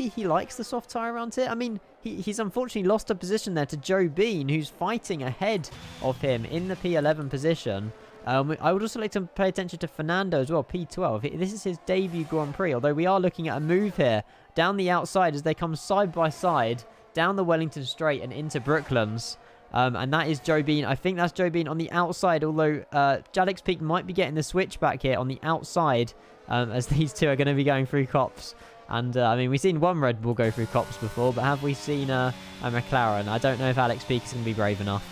he likes the soft tyre around here. I mean, he's unfortunately lost a position there to Joe Bean, who's fighting ahead of him in the P11 position. I would also like to pay attention to Fernando as well, P12. This is his debut Grand Prix, although we are looking at a move here down the outside as they come side by side down the Wellington Straight and into Brooklands. And that is Joe Bean. I think that's Joe Bean on the outside, although Alex Peak might be getting the switch back here on the outside as these two are going to be going through cops. And, I mean, we've seen one Red Bull go through cops before, but have we seen a McLaren? I don't know if Alex Peak is going to be brave enough.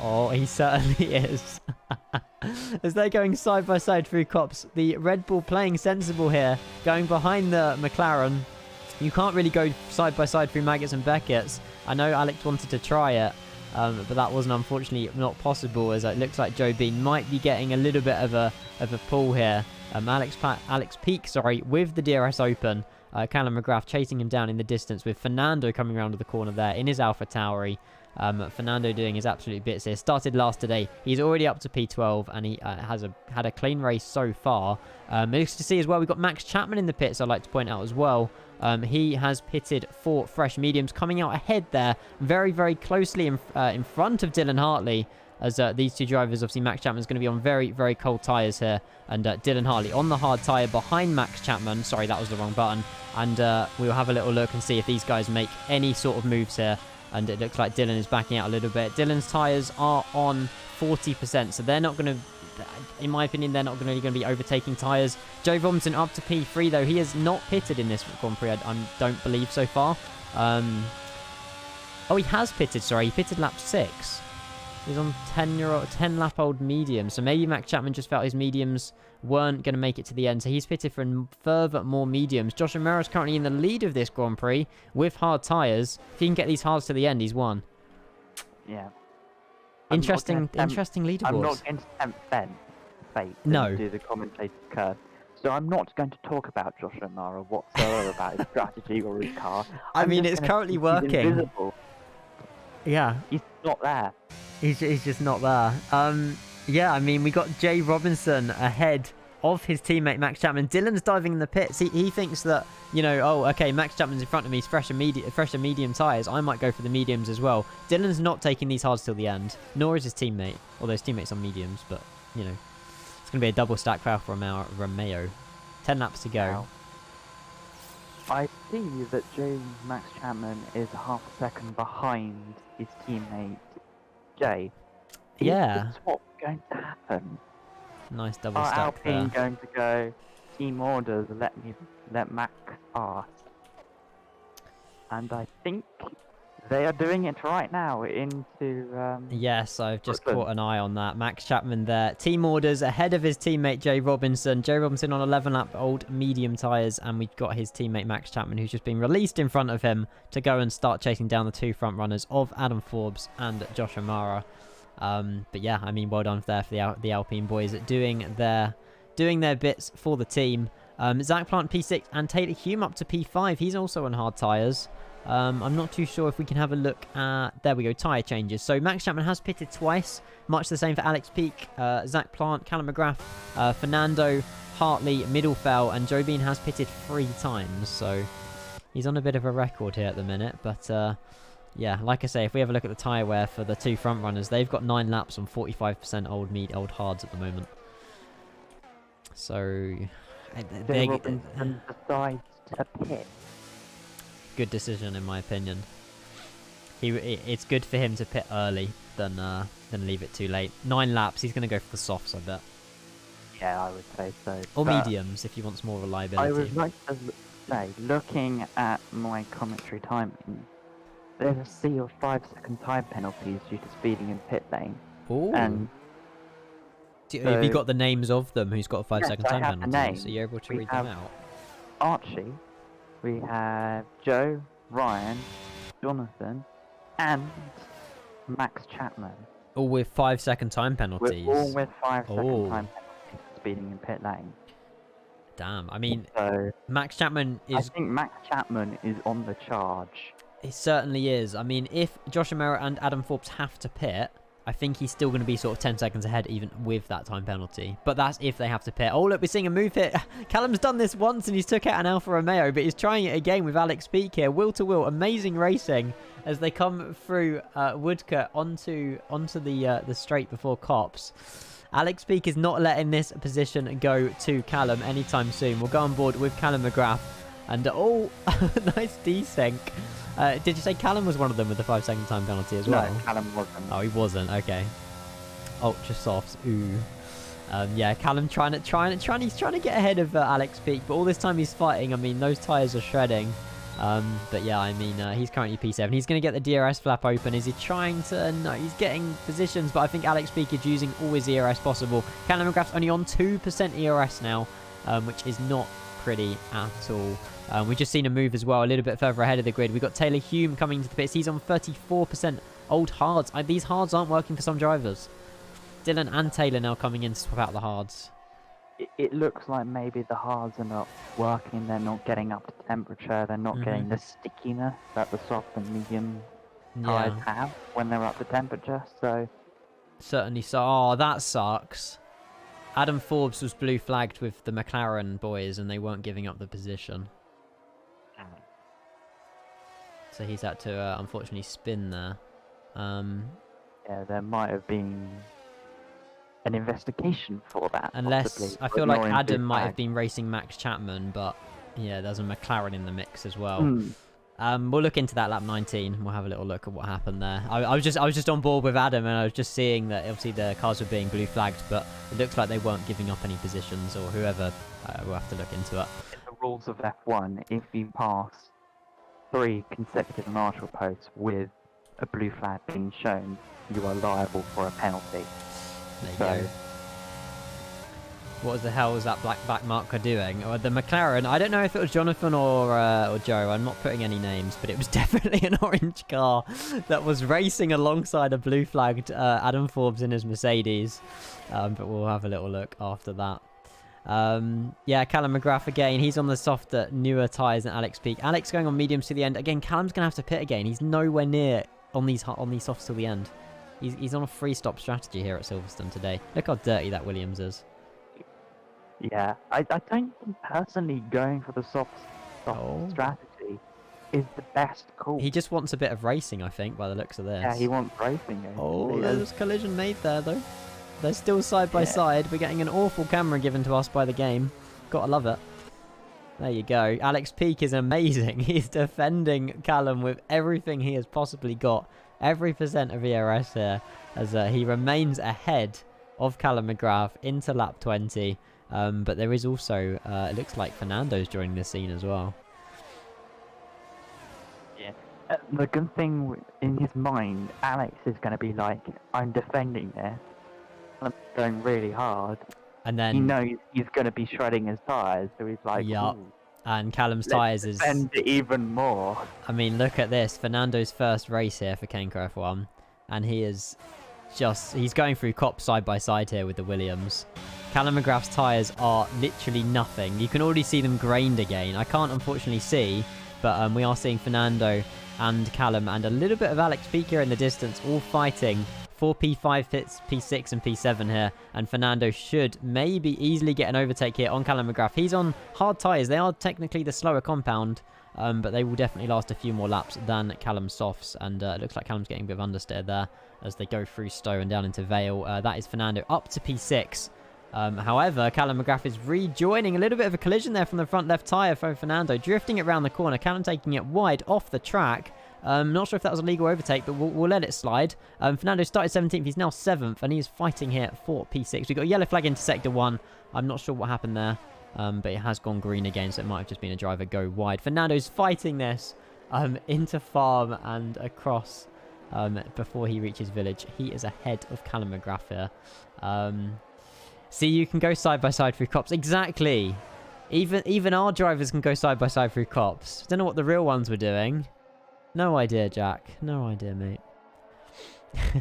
Oh, he certainly is. As they're going side by side through cops, the Red Bull playing sensible here, going behind the McLaren. You can't really go side by side through Maggots and Beckett's. I know Alex wanted to try it, but that wasn't, unfortunately, not possible, as it looks like Joe Bean might be getting a little bit of a pull here. Alex Peak, with the DRS open. Callum McGrath chasing him down in the distance with Fernando coming around to the corner there in his Alpha Tauri. Fernando doing his absolute bits here. Started last today. He's already up to P12 and he has had a clean race so far. Nice to see as well. We've got Max Chapman in the pits, I'd like to point out as well. He has pitted for fresh mediums, coming out ahead there, very, very closely in front of Dylan Hartley. As these two drivers, obviously Max Chapman's going to be on very, very cold tyres here. And Dylan Hartley on the hard tyre behind Max Chapman. Sorry, that was the wrong button. And we'll have a little look and see if these guys make any sort of moves here. And it looks like Dylan is backing out a little bit. Dylan's tyres are on 40%. So they're not going to, in my opinion, they're not really going to be overtaking tyres. Joe Robinson up to P3, though. He has not pitted in this Grand Prix, I don't believe so far. Oh, he has pitted, sorry. He pitted lap 6. He's on 10-lap-old medium. So maybe Max Chapman just felt his mediums weren't going to make it to the end. So he's pitted for further more mediums. Josh O'Mara's currently in the lead of this Grand Prix with hard tyres. If he can get these hards to the end, he's won. Yeah. Interesting leaderboards. I'm not going to tempt fate no. Do the commentator's curse. So I'm not going to talk about Josh O'Mara whatsoever about his strategy or his car. I mean, it's currently working. Invisible. Yeah. He's not there. He's just not there. Yeah, I mean, we got Jay Robinson ahead of his teammate Max Chapman. Dylan's diving in the pits. He thinks that, you know, oh, okay, Max Chapman's in front of me. He's fresh and medium tyres. I might go for the mediums as well. Dylan's not taking these hards till the end, nor is his teammate. Although his teammate's on mediums, but, you know, it's going to be a double stack foul for Romeo. 10 laps to go. Wow. I see that Max Chapman is half a second behind his teammate Jay. Yeah. What's going to happen? Nice double stack Alpine there. going to go team orders, let Max pass. And I think they are doing it right now into... yes, I've just caught an eye on that. Max Chapman there. Team orders ahead of his teammate Jay Robinson. Jay Robinson on 11-lap-old medium tyres. And we've got his teammate Max Chapman, who's just been released in front of him to go and start chasing down the two front runners of Adam Forbes and Josh O'Mara. But yeah, I mean, well done there for the Alpine boys doing their bits for the team. Zach Plant P6 and Taylor Hume up to P5. He's also on hard tyres. I'm not too sure if we can have a look at... There we go, tyre changes. So Max Chapman has pitted twice. Much the same for Alex Peake, Zach Plant, Callum McGrath, Fernando, Hartley, Middlefell, and Joe Bean has pitted 3 times. So he's on a bit of a record here at the minute. But yeah, like I say, if we have a look at the tyre wear for the 2 front runners, they've got 9 laps on 45% old hards at the moment. So... Robinson decides to pit. Good decision in my opinion. It's good for him to pit early than leave it too late. 9 laps, he's going to go for the softs, I bet. Yeah, I would say so. Or mediums if he wants more reliability. I would like to say, looking at my commentary timing, there's a sea of 5-second time penalties due to speeding in pit lane. Ooh. And have you got the names of them who's got a 5-second time I have penalty? So you're able to read them out? Archie, we have Joe, Ryan, Jonathan, and Max Chapman. All with 5-second time penalties? We're all with 5-second time penalties for speeding in pit lane. Damn, I mean, so, Max Chapman is... I think Max Chapman is on the charge. He certainly is. I mean, if Josh O'Mara and Adam Forbes have to pit, I think he's still going to be sort of 10 seconds ahead even with that time penalty. But that's if they have to pit. Oh, look, we're seeing a move here. Callum's done this once and he's took out an Alfa Romeo, but he's trying it again with Alex Peake here. Wheel to wheel. Amazing racing as they come through Woodcote onto the straight before Cops. Alex Peake is not letting this position go to Callum anytime soon. We'll go on board with Callum McGrath. And, oh, nice desync. Did you say Callum was one of them with the 5-second time penalty as well? No, Callum wasn't. Oh, he wasn't. Okay. Ultra softs. Ooh. Yeah, Callum he's trying to get ahead of Alex Peake, but all this time he's fighting. I mean, those tyres are shredding. But yeah, I mean, he's currently P7. He's going to get the DRS flap open. Is he trying to... No, he's getting positions, but I think Alex Peake is using all his ERS possible. Callum McGrath's only on 2% ERS now, which is not pretty at all. We've just seen a move as well, a little bit further ahead of the grid. We've got Taylor Hume coming to the pits. He's on 34% old hards. These hards aren't working for some drivers. Dylan and Taylor now coming in to swap out the hards. It looks like maybe the hards are not working. They're not getting up to temperature. They're not getting the stickiness that the soft and medium tyres have when they're up to temperature. So certainly so. Oh, that sucks. Adam Forbes was blue flagged with the McLaren boys and they weren't giving up the position. So he's had to unfortunately spin there. Yeah, there might have been an investigation for that. Unless, possibly, I feel like Adam might have been racing Max Chapman, but yeah, there's a McLaren in the mix as well. We'll look into that lap 19. We'll have a little look at what happened there. I was just on board with Adam, and I was just seeing that obviously the cars were being blue flagged, but it looks like they weren't giving up any positions, or whoever. We'll have to look into it. The rules of F1: if you pass 3 consecutive marshal posts with a blue flag being shown, you are liable for a penalty. There you go. What the hell was that back marker doing? Or the McLaren, I don't know if it was Jonathan or Joe, I'm not putting any names, but it was definitely an orange car that was racing alongside a blue flagged Adam Forbes in his Mercedes. But we'll have a little look after that. Yeah, Callum McGrath again. He's on the softer, newer tyres than Alex Peake. Alex going on mediums to the end. Again, Callum's going to have to pit again. He's nowhere near on these softs till the end. He's on a free-stop strategy here at Silverstone today. Look how dirty that Williams is. Yeah, I don't think personally going for the soft strategy is the best call. He just wants a bit of racing, I think, by the looks of this. Yeah, he wants racing. Oh, there's a collision made there, though. They're still side by side. We're getting an awful camera given to us by the game. Gotta love it. There you go. Alex Peake is amazing. He's defending Callum with everything he has possibly got. Every percent of ERS here, as he remains ahead of Callum McGrath into lap 20. But there is also, it looks like Fernando's joining the scene as well. Yeah. The good thing in his mind, Alex is going to be like, I'm defending this. I'm going really hard. And then he knows he's going to be shredding his tyres, so he's like, yeah. And Callum's tyres is... defend it even more. I mean, look at this. Fernando's first race here for Kenco F1. And he is he's going through Copse side by side here with the Williams. Callum McGrath's tyres are literally nothing. You can already see them grained again. I can't unfortunately see, but we are seeing Fernando and Callum and a little bit of Alex Piquet in the distance, all fighting for P5, P6 and P7 here. And Fernando should maybe easily get an overtake here on Callum McGrath. He's on hard tyres. They are technically the slower compound, but they will definitely last a few more laps than Callum's softs. And it looks like Callum's getting a bit of understeer there as they go through Stowe and down into Vale. That is Fernando up to P6. However, Callum McGrath is rejoining. A little bit of a collision there from the front left tyre for Fernando, drifting it around the corner. Callum taking it wide off the track. Not sure if that was a legal overtake, but we'll let it slide. Fernando started 17th. He's now 7th, and he's fighting here for P6. We've got a yellow flag into Sector 1. I'm not sure what happened there, but it has gone green again, so it might have just been a driver go wide. Fernando's fighting this into farm and across before he reaches village. He is ahead of Callum McGrath here. See, you can go side by side through Copse. Exactly. Even our drivers can go side by side through Copse. Don't know what the real ones were doing. No idea, Jack. No idea, mate.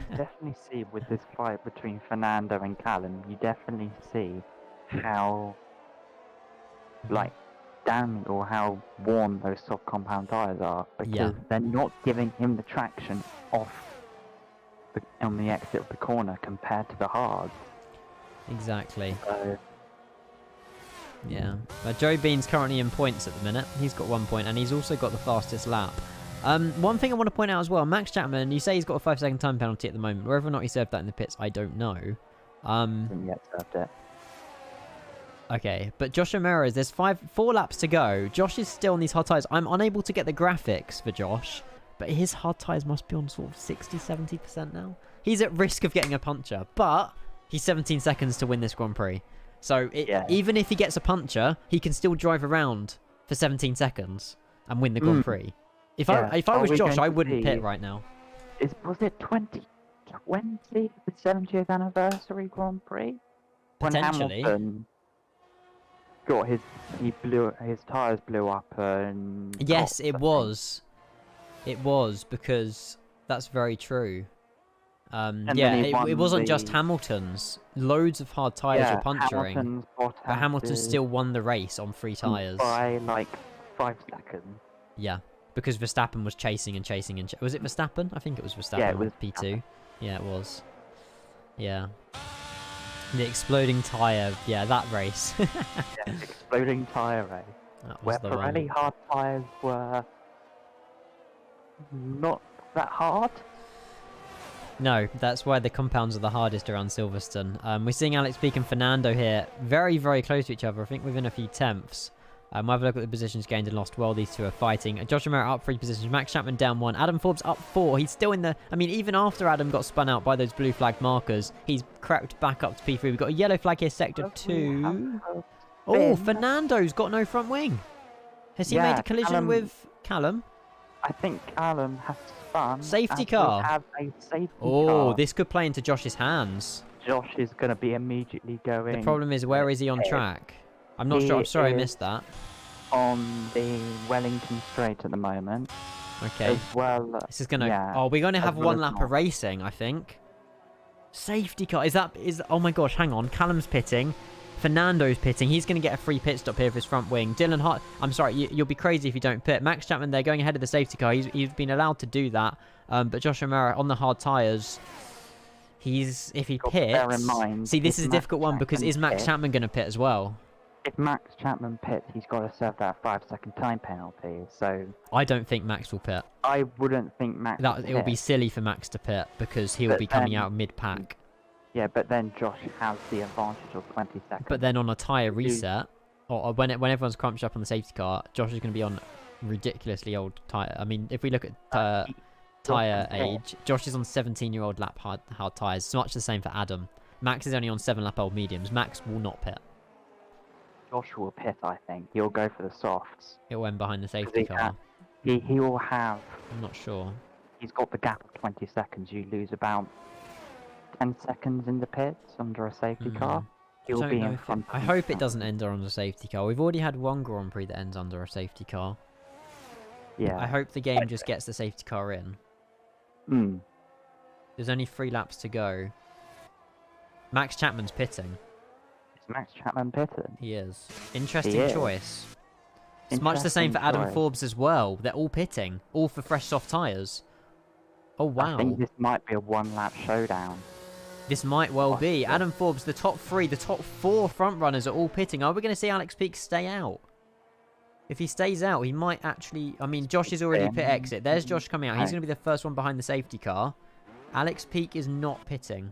Definitely see with this fight between Fernando and Callum, you definitely see how, like, damn or how worn those soft compound tyres are, because they're not giving him the traction on the exit of the corner compared to the hards. Exactly. Yeah. Joe Bean's currently in points at the minute. He's got 1 point, and he's also got the fastest lap. One thing I want to point out as well, Max Chapman, you say he's got a 5-second time penalty at the moment. Whether or not he served that in the pits, I don't know. Didn't yet served it. Okay, but Josh O'Meara's, there's 4 laps to go. Josh is still on these hard tyres. I'm unable to get the graphics for Josh, but his hard tyres must be on sort of 60-70% now. He's at risk of getting a puncture, but he's 17 seconds to win this Grand Prix. So even if he gets a puncture, he can still drive around for 17 seconds and win the Grand Prix. If I was Josh, I wouldn't pit right now. Was it 2020, the 70th anniversary Grand Prix? Potentially. When Hamilton got his tyres blew up and... Yes, it was. It was, because that's very true. It wasn't just Hamilton's. Loads of hard tyres were puncturing. But Hamilton still won the race on 3 tyres. By like 5 seconds. Yeah, because Verstappen was chasing and chasing and... Was it Verstappen? I think it was Verstappen. Yeah, it was P2. Verstappen. Yeah, it was. Yeah. The exploding tyre. Yeah, that race. Yeah, exploding tyre race. Where Pirelli hard tyres were not that hard. No, that's why the compounds are the hardest around Silverstone. We're seeing Alex Peake and Fernando here very, very close to each other. I think within a few tenths. We'll have a look at the positions gained and lost while these two are fighting. Josh O'Meara up 3 positions. Max Chapman down 1. Adam Forbes up 4. He's still in the... I mean, even after Adam got spun out by those blue flag markers, he's crept back up to P3. We've got a yellow flag here, Sector 2. Oh, Fernando's got no front wing. Has he made a collision with Callum? I think Callum has spun. Safety car. Have a safety car. This could play into Josh's hands. Josh is going to be immediately going... The problem is, where is he on track? I'm not sure. I'm sorry I missed that. On the Wellington Straight at the moment. Okay. As well. This is going to... Oh, we're going to have 1 lap of racing, I think. Safety car. Oh my gosh, hang on. Callum's pitting. Fernando's pitting. He's going to get a free pit stop here for his front wing. Dylan Hart... I'm sorry, you'll be crazy if you don't pit. Max Chapman, they're going ahead of the safety car. He's been allowed to do that. But Josh O'Meara on the hard tyres... If he pits... See, this is a difficult one because is Max Chapman going to pit as well? If Max Chapman pits, he's got to serve that 5-second time penalty, so... I don't think Max will pit. I wouldn't think Max will pit. It will be silly for Max to pit, because he'll be coming out mid-pack. Yeah, but then Josh has the advantage of 20 seconds. But then on a tyre reset, or when everyone's crunched up on the safety car, Josh is going to be on ridiculously old tyre. I mean, if we look at tyre age, Josh is on 17-year-old lap hard tyres. It's much the same for Adam. Max is only on 7-lap-old mediums. Max will not pit. Josh will pit, I think. He'll go for the softs. He'll end behind the safety car. He will have... I'm not sure. He's got the gap of 20 seconds. You lose about 10 seconds in the pits under a safety car. He'll be in front. I hope it doesn't end on a safety car. We've already had 1 Grand Prix that ends under a safety car. Yeah. I hope the game just gets the safety car in. There's only 3 laps to go. Max Chapman's pitting. Is Max Chapman pitting? He is. Interesting is. choice. It's much the same for Adam choice. Forbes as well. They're all pitting. All for fresh soft tyres. Oh, wow. I think this might be a one-lap showdown. This might well be. Possibly. Adam Forbes, the top 3, the top 4 front runners are all pitting. Are we going to see Alex Peake stay out? If he stays out, he might actually... I mean, Josh is already pit exit. There's Josh coming out. He's going to be the first one behind the safety car. Alex Peake is not pitting.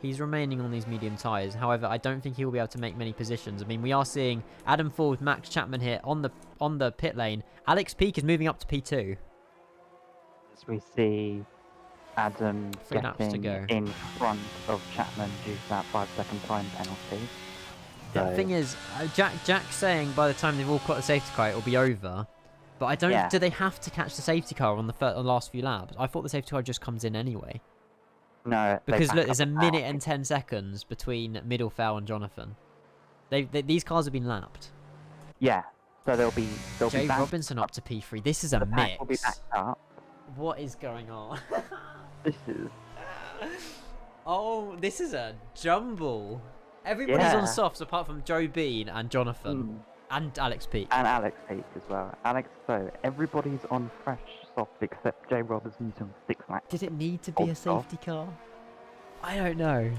He's remaining on these medium tyres. However, I don't think he will be able to make many positions. I mean, we are seeing Adam Forbes, Max Chapman here on the pit lane. Alex Peake is moving up to P2. As we see Adam 3 laps to getting go. in front of Chapman due to that 5-second time penalty. The thing is, Jack's saying by the time they've all caught the safety car, it'll be over. But I don't... Yeah. Do they have to catch the safety car on the last few laps? I thought the safety car just comes in anyway. No, Because look, there's a minute and 10 seconds between Middlefell and Jonathan. These cars have been lapped. Yeah, so they'll be Jay back, Robinson up to P3. This is a the pack will be mix. backed up. What is going on? This is Oh, this is a jumble. Everybody's on Yeah. softs apart from Joe Bean and Jonathan. Mm. And Alex Peake. And Alex Peake as well. So everybody's on fresh soft except Jay Robinson's on 6 laps. Did it need to be a Oh, safety car? I don't know.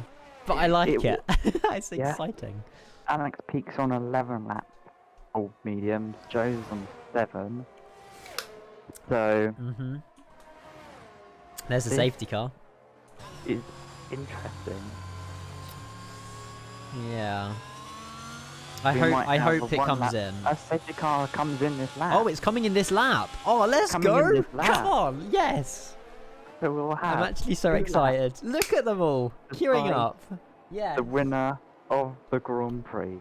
But I like it. It's yeah. exciting. Alex Peake's on 11 laps. All mediums. Joe's on 7. So Mm-hmm. There's the This- safety car. it's interesting. Yeah. We might I have hope a it comes one-lap- in. A safety car comes in this lap. Oh, it's coming in this lap. Oh, let's Coming in go. this lap. Come on. Yes. So we'll have I'm actually so 2 laps. excited. Look at them all queuing Decide up. Yeah. The winner of the Grand Prix.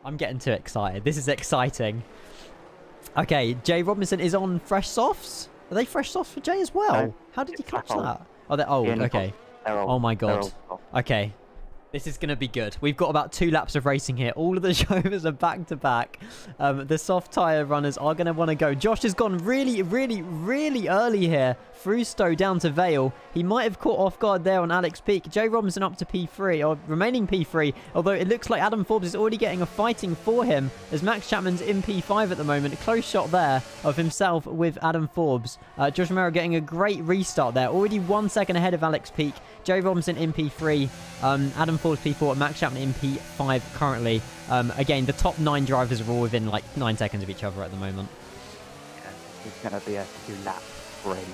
I'm getting too excited. This is exciting. Okay, Jay Robinson is on fresh softs. Are they fresh softs for Jay as well? No, How did he it's catch old. that? Oh, they're old. Yeah, Okay. They're all, Oh my they're god. all soft. Okay. This is going to be good. We've got about 2 laps of racing here. All of the drivers are back to back. The soft tyre runners are going to want to go. Josh has gone really, really, really early here. Through Stowe down to Vale. He might have caught off guard there on Alex Peake. Jay Robinson up to P3, or remaining P3. Although it looks like Adam Forbes is already getting a fighting for him as Max Chapman's in P5 at the moment. A close shot there of himself with Adam Forbes. Josh Romero getting a great restart there. Already 1 second ahead of Alex Peake. Jay Robinson in P3. Adam Forbes P4 and Max Chapman in P5 currently. Again, the top 9 drivers are all within like 9 seconds of each other at the moment. Yeah, it's going to be a 2-lap sprint.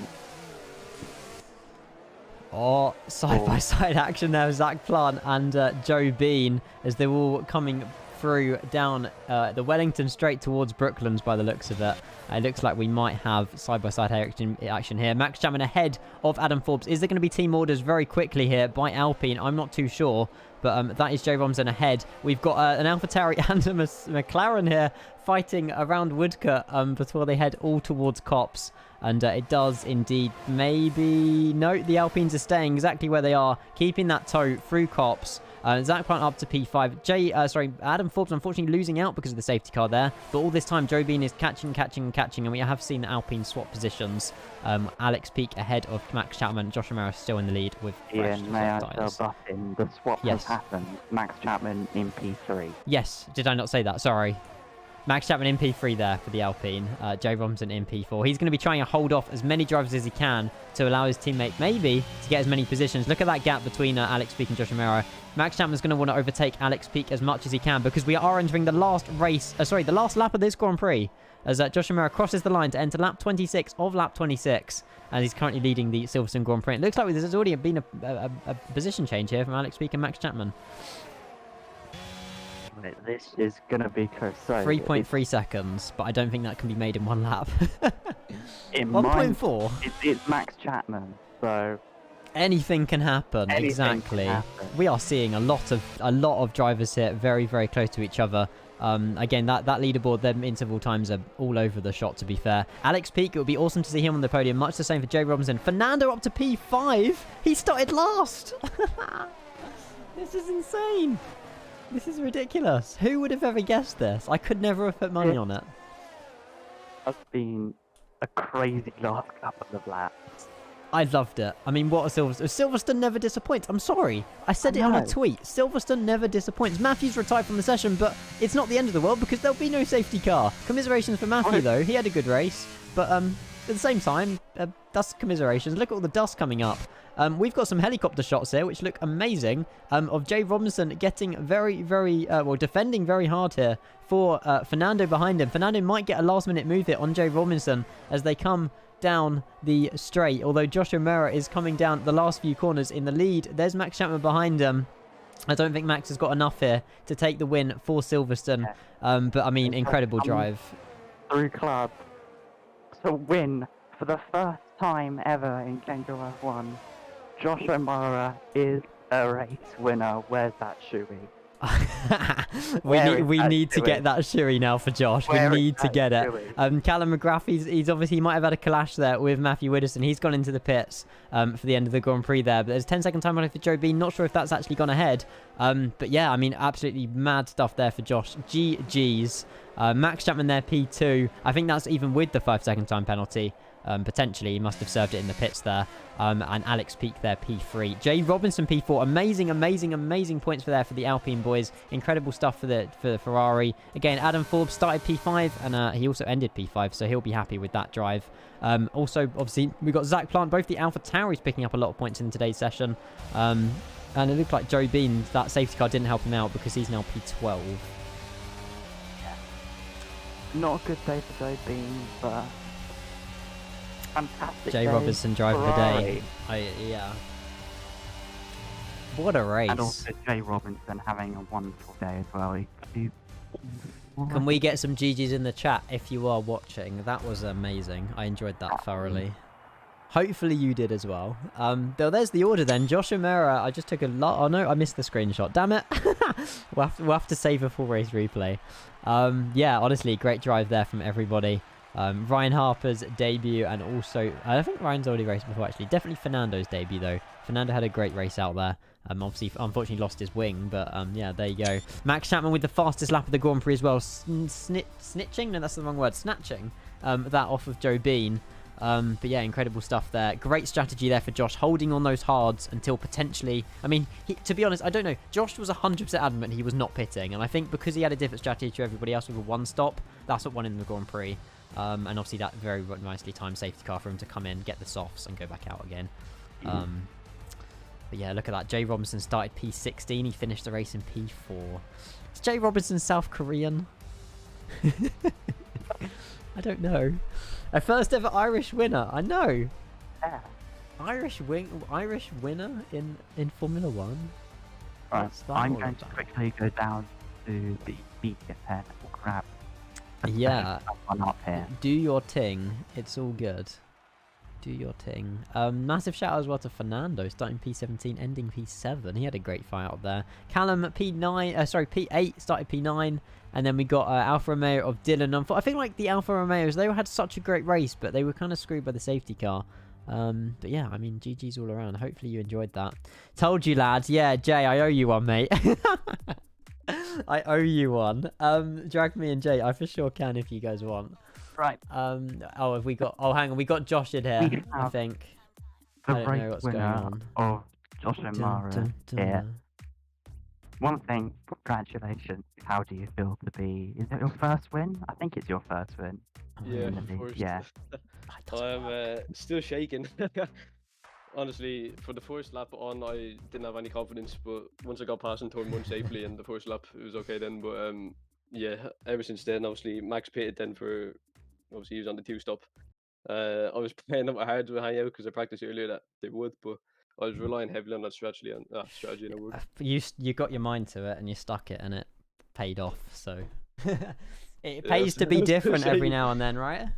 Oh, side-by-side action there. Zach Plant and Joe Bean as they're all coming through down the Wellington straight towards Brooklands by the looks of it. It looks like we might have side-by-side action here. Max Chapman ahead of Adam Forbes. Is there going to be team orders very quickly here by Alpine? I'm not too sure. But that is Jay Robinson ahead. We've got an AlphaTauri and a McLaren here fighting around Woodcote before they head all towards Copse. And it does indeed maybe... No, the Alpines are staying exactly where they are, keeping that tow through Copse. Zach Plant up to P5. Adam Forbes unfortunately losing out because of the safety car there. But all this time, Joe Bean is catching. And we have seen the Alpine swap positions. Alex Peake ahead of Max Chapman. Josh Romero still in the lead with fresh Ian, may I soft still tyres. butt in? The swap Yes. has happened. Max Chapman in P3. Yes, did I not say that? Sorry. Max Chapman in P3 there for the Alpine. Jay Robinson in P4. He's going to be trying to hold off as many drivers as he can to allow his teammate maybe to get as many positions. Look at that gap between Alex Peake and Josh Romero. Max Chapman's going to want to overtake Alex Peake as much as he can because we are entering the last the last lap of this Grand Prix as Josh Romero crosses the line to enter lap 26 of lap 26 and he's currently leading the Silverstone Grand Prix. It looks like there's already been a position change here from Alex Peake and Max Chapman. This is going to be close. So 3.3 seconds, but I don't think that can be made in 1 lap. in mine, 1.4. it's Max Chapman, so Anything can happen. anything Exactly. can happen. We are seeing a lot of drivers here, very, very close to each other. Again, that leaderboard, them interval times are all over the shot, to be fair. Alex Peake, it would be awesome to see him on the podium. Much the same for Jay Robinson. Fernando up to P5. He started last. This is insane. This is ridiculous. Who would have ever guessed this? I could never have put money on it. It's been a crazy last couple of laps. I loved it. I mean, what a Silverstone. Silverstone never disappoints. I'm sorry. I said it on a tweet. Silverstone never disappoints. Matthew's retired from the session, but it's not the end of the world because there'll be no safety car. Commiserations for Matthew, though. He had a good race. But at the same time, dust commiserations. Look at all the dust coming up. We've got some helicopter shots here, which look amazing, of Jay Robinson getting very, very, well, defending very hard here for Fernando behind him. Fernando might get a last-minute move here on Jay Robinson as they come down the straight, although Josh O'Mara is coming down the last few corners in the lead. There's Max Chapman behind him. I don't think Max has got enough here to take the win for Silverstone, but I mean, incredible drive. Through club to win for the first time ever in Kenco F1. Josh O'Mara is a race winner. Where's that shoey? we need to get that shoey now for Josh. We need to get it. Callum McGrath, he's obviously, he might have had a clash there with Matthew Widdowson. He's gone into the pits for the end of the Grand Prix there. But there's 10-second time limit for Joe Bean. Not sure if that's actually gone ahead. But yeah, I mean, absolutely mad stuff there for Josh. GG's. Max Chapman there, P2. I think that's even with the 5-second time penalty. Potentially, he must have served it in the pits there. And Alex Peak there, P3. Jay Robinson, P4. Amazing points for the Alpine boys. Incredible stuff for the Ferrari. Again, Adam Forbes started P5, and he also ended P5, so he'll be happy with that drive. Also, obviously, we've got Zach Plant. Both the Alpha Tauris picking up a lot of points in today's session. And it looked like Joe Bean, that safety car didn't help him out because he's now P12. Not a good day for Joe Bean, but fantastic. Jay Robinson driver of the day. Yeah. What a race. And also Jay Robinson having a wonderful day as well. Can we get some GGs in the chat if you are watching? That was amazing. I enjoyed that thoroughly. Hopefully you did as well. There's the order then. Josh O'Mara, I just took a lot. Oh no, I missed the screenshot. Damn it. we'll have to save a full race replay. Yeah, honestly, great drive there from everybody. Ryan Harper's debut, and also, I think Ryan's already raced before actually. Definitely Fernando's debut though. Fernando had a great race out there. Obviously, unfortunately lost his wing, but yeah, there you go. Max Chapman with the fastest lap of the Grand Prix as well. Snitching? No, that's the wrong word. Snatching that off of Joe Bean. But yeah, incredible stuff there. Great strategy there for Josh, holding on those hards until potentially... I mean, to be honest, I don't know. Josh was 100% adamant he was not pitting, and I think because he had a different strategy to everybody else with a one-stop, that's what won him the Grand Prix. And obviously that very nicely timed safety car for him to come in, get the softs, and go back out again. But yeah, look at that. Jay Robinson started P16. He finished the race in P4. Is Jay Robinson South Korean? I don't know. A first ever Irish winner. I know. Yeah. Irish winner in Formula One. Right. I'm going to quickly go down to the media pen and grab. Yeah. One up here. Do your ting. It's all good. Do your ting. Massive shout out as well to Fernando, starting P17, ending P7. He had a great fight out there. Callum P9, P8, started P9. And then we got Alfa Romeo of Dylan. I think like the Alfa Romeos, they had such a great race, but they were kind of screwed by the safety car. But yeah, I mean, GG's all around. Hopefully you enjoyed that. Told you, lads. Yeah, Jay, I owe you one, mate. I owe you one. Drag me and Jay. I for sure can if you guys want. Right. Oh, have we got... Oh, hang on. We got Josh in here, I think. The I don't know what's going on. Of Josh O'Mara here. One thing, congratulations. How do you feel to be... Is it your first win? I think it's your first win. Yeah, of course. Yeah. I'm still shaking. Honestly, for the first lap on, I didn't have any confidence, but once I got past in turn 1 safely in the first lap, it was okay then. But yeah, ever since then, obviously, Max pitted then for... Obviously, he was on the 2-stop. I was playing them hard to hang out because I practiced earlier that they would, but I was relying heavily on that strategy and it worked. You got your mind to it and you stuck it and it paid off. So it pays to be different every now and then, right?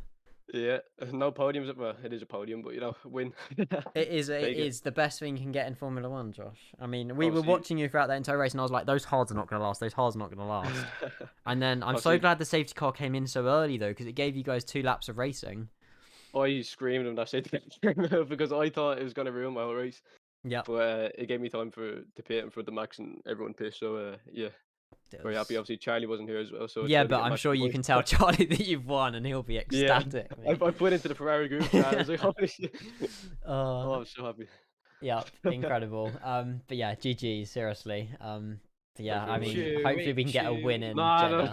Yeah, no podiums. Well, it is a podium, but you know, win. It is the best thing you can get in Formula One, Josh. I mean, we were watching you throughout that entire race, and I was like, those hards are not going to last. Those hards are not going to last. And then I'm so glad the safety car came in so early, though, because it gave you guys 2 laps of racing. I screamed when that safety car because I thought it was going to ruin my whole race. Yeah. But it gave me time to pit and for the Max and everyone pissed. So yeah, Very happy. Obviously, Charlie wasn't here as well, so Yeah, trying to but get I'm match sure you points. can tell Charlie that you've won, and he'll be Yeah. ecstatic. I mate. put into the Ferrari group chat. I was like, holy shit. Oh, Oh, I'm so happy. yeah, incredible. But yeah, GG, seriously. But yeah, I Thank mean, you. hopefully we can get a win in Nah, no.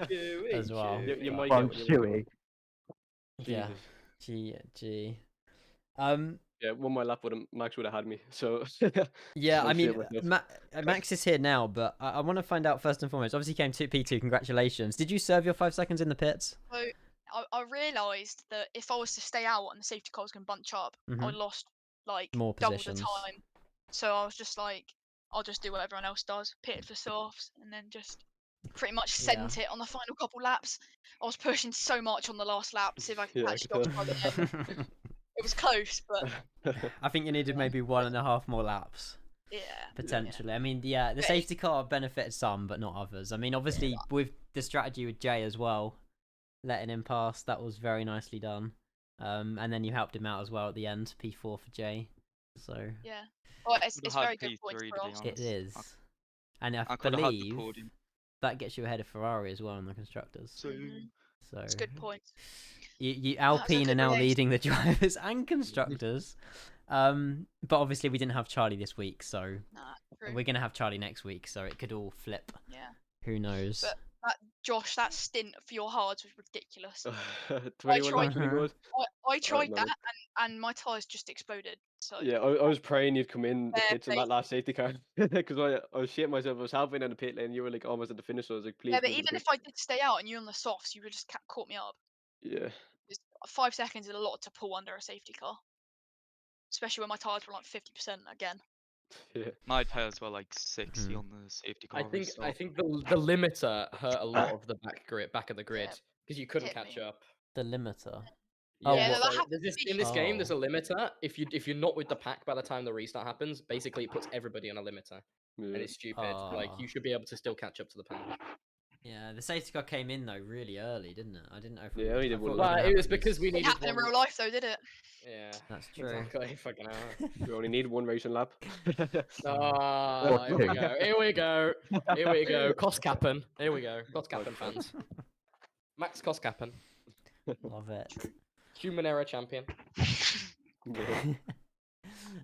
Jeddah as well. You but- might Well, get one. Chewy. Yeah, Jesus. GG. Yeah, one more lap would have Max would have had me. So Yeah, I'm I mean, shitting myself. Max is here now, but I want to find out first and foremost. Obviously, you came to P2. Congratulations. Did you serve your 5 seconds in the pits? So I realised that if I was to stay out and the safety car was going to bunch up, I Mhm. lost like More double positions. the time. So I was just like, I'll just do what everyone else does, pitted for softs, and then just pretty much sent it on the final couple laps. I was pushing so much on the last lap to see if I could Yeah, I catch could Josh by the end. It was close, but I think you needed maybe 1.5 more laps. yeah. Potentially. I mean, yeah, the safety car benefited some, but not others. I mean, obviously, with the strategy with Jay as well, letting him pass, that was very nicely done. And then you helped him out as well at the end, P4 for Jay. So Yeah. Well, it's Could've had very good points P3 for to be us. honest. it is. And I could have had the believe podium. that gets you ahead of Ferrari as well in the constructors. Mhm. So It's good points. you was a Alpine are good now race. leading the drivers and constructors. But obviously we didn't have Charlie this week, so Nah, true. we're gonna have Charlie next week, so it could all flip. Yeah. Who knows? But Josh, that stint for your hards was ridiculous. 21 laps, tried- really good. I tried no. that and my tyres just exploded. So Yeah, I was praying you'd come in the Fair pits in play. that last safety car because I was shitting myself. I was halfway down the pit lane. You were like almost at the finish. So I was like, please. yeah, but come to the even if pit. I did stay out and you were on the softs, you would just caught me up. Yeah. 5 seconds is a lot to pull under a safety car, especially when my tyres were like 50% again. Yeah. My tyres were like 60 Mhm. on the safety car. I think so- the limiter hurt a lot of the back of the grid because you couldn't hit catch me. up. The limiter. Yeah, Oh, Yeah, what- that so happened there's to in me. this game there's a Oh. limiter. If you're not with the pack by the time the restart happens, basically it puts everybody on a limiter, and it's stupid. Like Ah. you should be able to still catch up to the pack. Yeah, the safety car came in though really early, didn't it? I didn't know if Yeah, only I did thought one was lap. gonna But it was happen because we It needed happened in one. real life though, did it? Yeah, That's true. exactly. Fucking hell. You only need one racing lap. Ah, here we go. Here we go. Here we go. Cost capping. Here we go. Cost capping fans. Max cost capping. Love it. Human error champion. Yeah.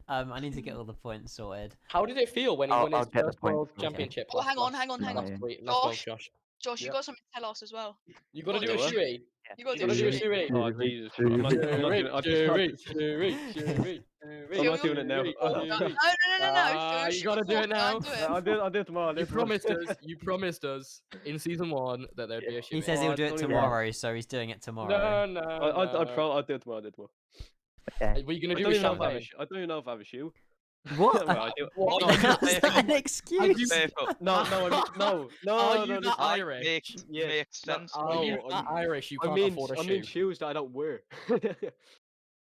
I need to get all the points sorted. How did it feel when he I'll- won I'll his get the first world points. championship? Oh, hang on, hang on. on. Week? Last week, Josh. Josh. Josh, you Yeah. got something to tell us as well. You got to Oh, do a do what? shoey. You got You to gotta do do a a shoey. shoey. Oh Jesus! I'm not doing it. I'm not doing it now. No. Ah, you gotta do it now. I'll do it tomorrow. You promised us. You promised us in season 1 that there'd be a shoey. He says Oh, he'll I do it don't even- tomorrow, so he's doing it tomorrow. No. I'll do it tomorrow. Okay. Were you gonna I do don't a even know if I have a champagne? shoe. I don't even know if I have a shoe. What? Well, I do. What? No, Is just that say an it. excuse? No, I mean, no, Are you no. that Like, Irish? makes Yeah, sense. no, to Are me. you No, that Irish? You I can't mean, afford a I shoe. mean shoes that I don't wear.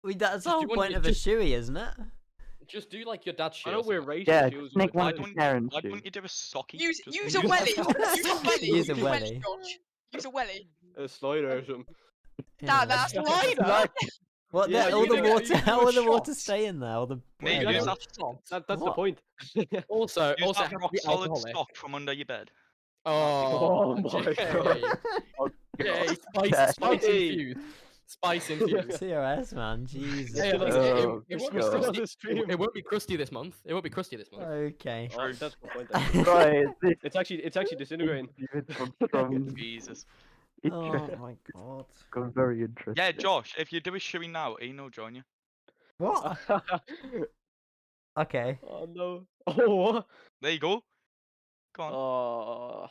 Well, that's the Do you whole want point to of a just- shoey, isn't it? Just do like your dad's shoe. I or don't wear something. racing Yeah, shoes. Nick with Why wanted my- don't Karen Why shoe. don't you do a socky? Use Just- a use welly. Use a welly. Use a welly, welly. Josh. Use a welly. a slider or something. Yeah. That's Slider? What? Yeah, all you the do- water? you do How a will the water shot. stay in there? All the Maybe Yeah, use yeah. that, That's the What? point. Also, use also that have to rock be solid alcoholic. stock from under your bed. Oh, my Jay. God. Jay, Yeah. spice Hey. infused. Spice infused. TOS, man. Jesus. Yeah, look, Oh, it won't God. be Still on crusty. the stream. It won't be crusty this month. It won't be crusty this month. Okay. Oh, that's the point. actually. Right, this It's actually disintegrating. from Jesus. Oh my god. got very interesting. Yeah, Josh, if you do a shoey now, Eno will join you. What? Okay. Oh no. Oh what? There you go. Go on. Oh.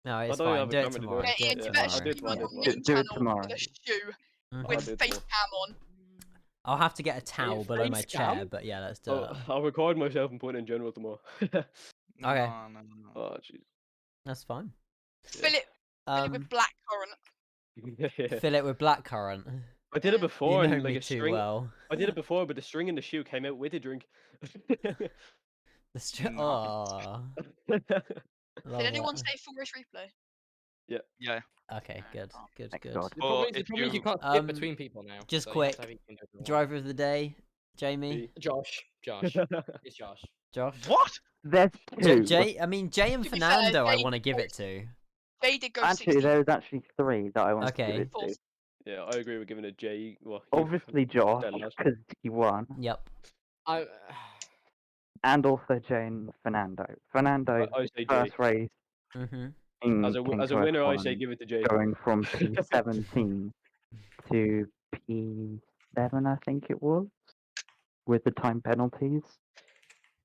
No, it's don't fine. have a Do it camera to do tomorrow. it. Yeah, Do Ian, it you Yeah, better I'll tomorrow. do it stream on tomorrow. your main Do it channel tomorrow. with a shoe Mhm. with do it face tomorrow. cam on. I'll have to get a towel below my face chair, cam? but yeah, let's do Oh, it. I'll record myself and put it in general tomorrow. Okay. No. Oh jeez. That's fine. Fill it with black currant. Yeah. Fill it with blackcurrant. I did it before, You know and like me a too string. well. I did it before, but the string in the shoe came out with the drink. The stri- No. Oh. Did anyone say full race replay? Yeah. Okay, good, good, Thank good. God. The problem But is, the if problem is you you- can't skip Um, between people now. just so you have quick, to have each individual one. Driver of the day, Jamie, Josh. It's Josh. Josh. What? There's two. Jay and To be fair, Fernando, I Jay want to give goes- it to. They did go Actually, 16. there's actually three that I want to Okay. give it to. Fourth. Yeah, I agree with giving it Jay. Well, Obviously Josh, Dead last. because he won, Yep. I, and also Jane Fernando. Fernando, I say Jay. first race Mhm. in As a Kenco winner, I F1, say give it to Jay. going from P17 to P7, I think it was, with the time penalties,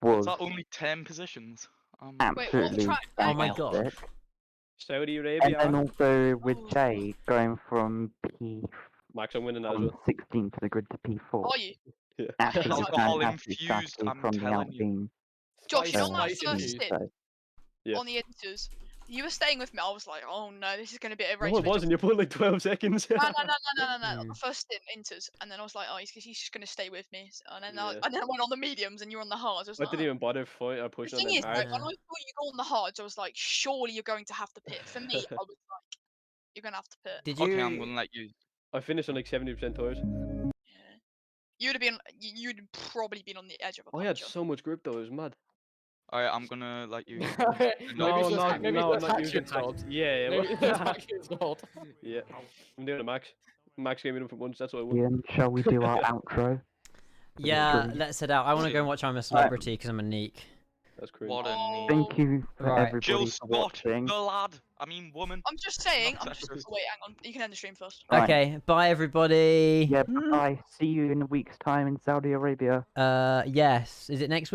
was Is that only 10 positions? Wait, what absolutely track? Oh my God. fantastic. Saudi And Arabia. then also with Oh. Jay going from Max, I'm winning that as from well. 16 to the grid to P4. Are you? Yeah. Absolutely Alcohol fantastic infused, strategy I'm from the telling you. Alpine. Josh, you know that Spicy first infused. stint So, Yeah. on the inters? You were staying with me. I was like, oh no, this is going to be a race. No, it with wasn't. You put like 12 seconds. No. Mm. The first stint inters, and then I was like, oh, he's just going to stay with me. And then Yeah. I went on the mediums, and you were on the hards. I was I like, didn't oh. even bother fight or The pushing thing on is, them though, hard. when I saw you go on the hards, I was like, surely you're going to have to pit. For me, I was like, you're going to have to pit. Did you? Okay, I'm gonna let you. I finished on like 70% tires. Yeah. You'd have been, you'd probably been on the edge of a I had puncture. so much grip though, it was mad. Alright, I'm gonna let you. No, maybe no, it's not not using Hackett hacks. Yeah, Maybe yeah. it's Hackett's fault. Yeah. I'm doing a max. Max gave me them for once, that's what I won. Ian, shall we do our outro? Yeah, stream? let's head out. I want to go and watch I'm a Celebrity because I'm a neek. That's crazy. What a Oh. neat. Thank you for Right. everybody Jill for Scott, watching. the lad. I mean, woman. I'm just saying, Not sexist. wait, hang on. You can end the stream first. Right. Okay, bye everybody. Yeah, bye. See you in a week's time in Saudi Arabia. Yes. Is it next week?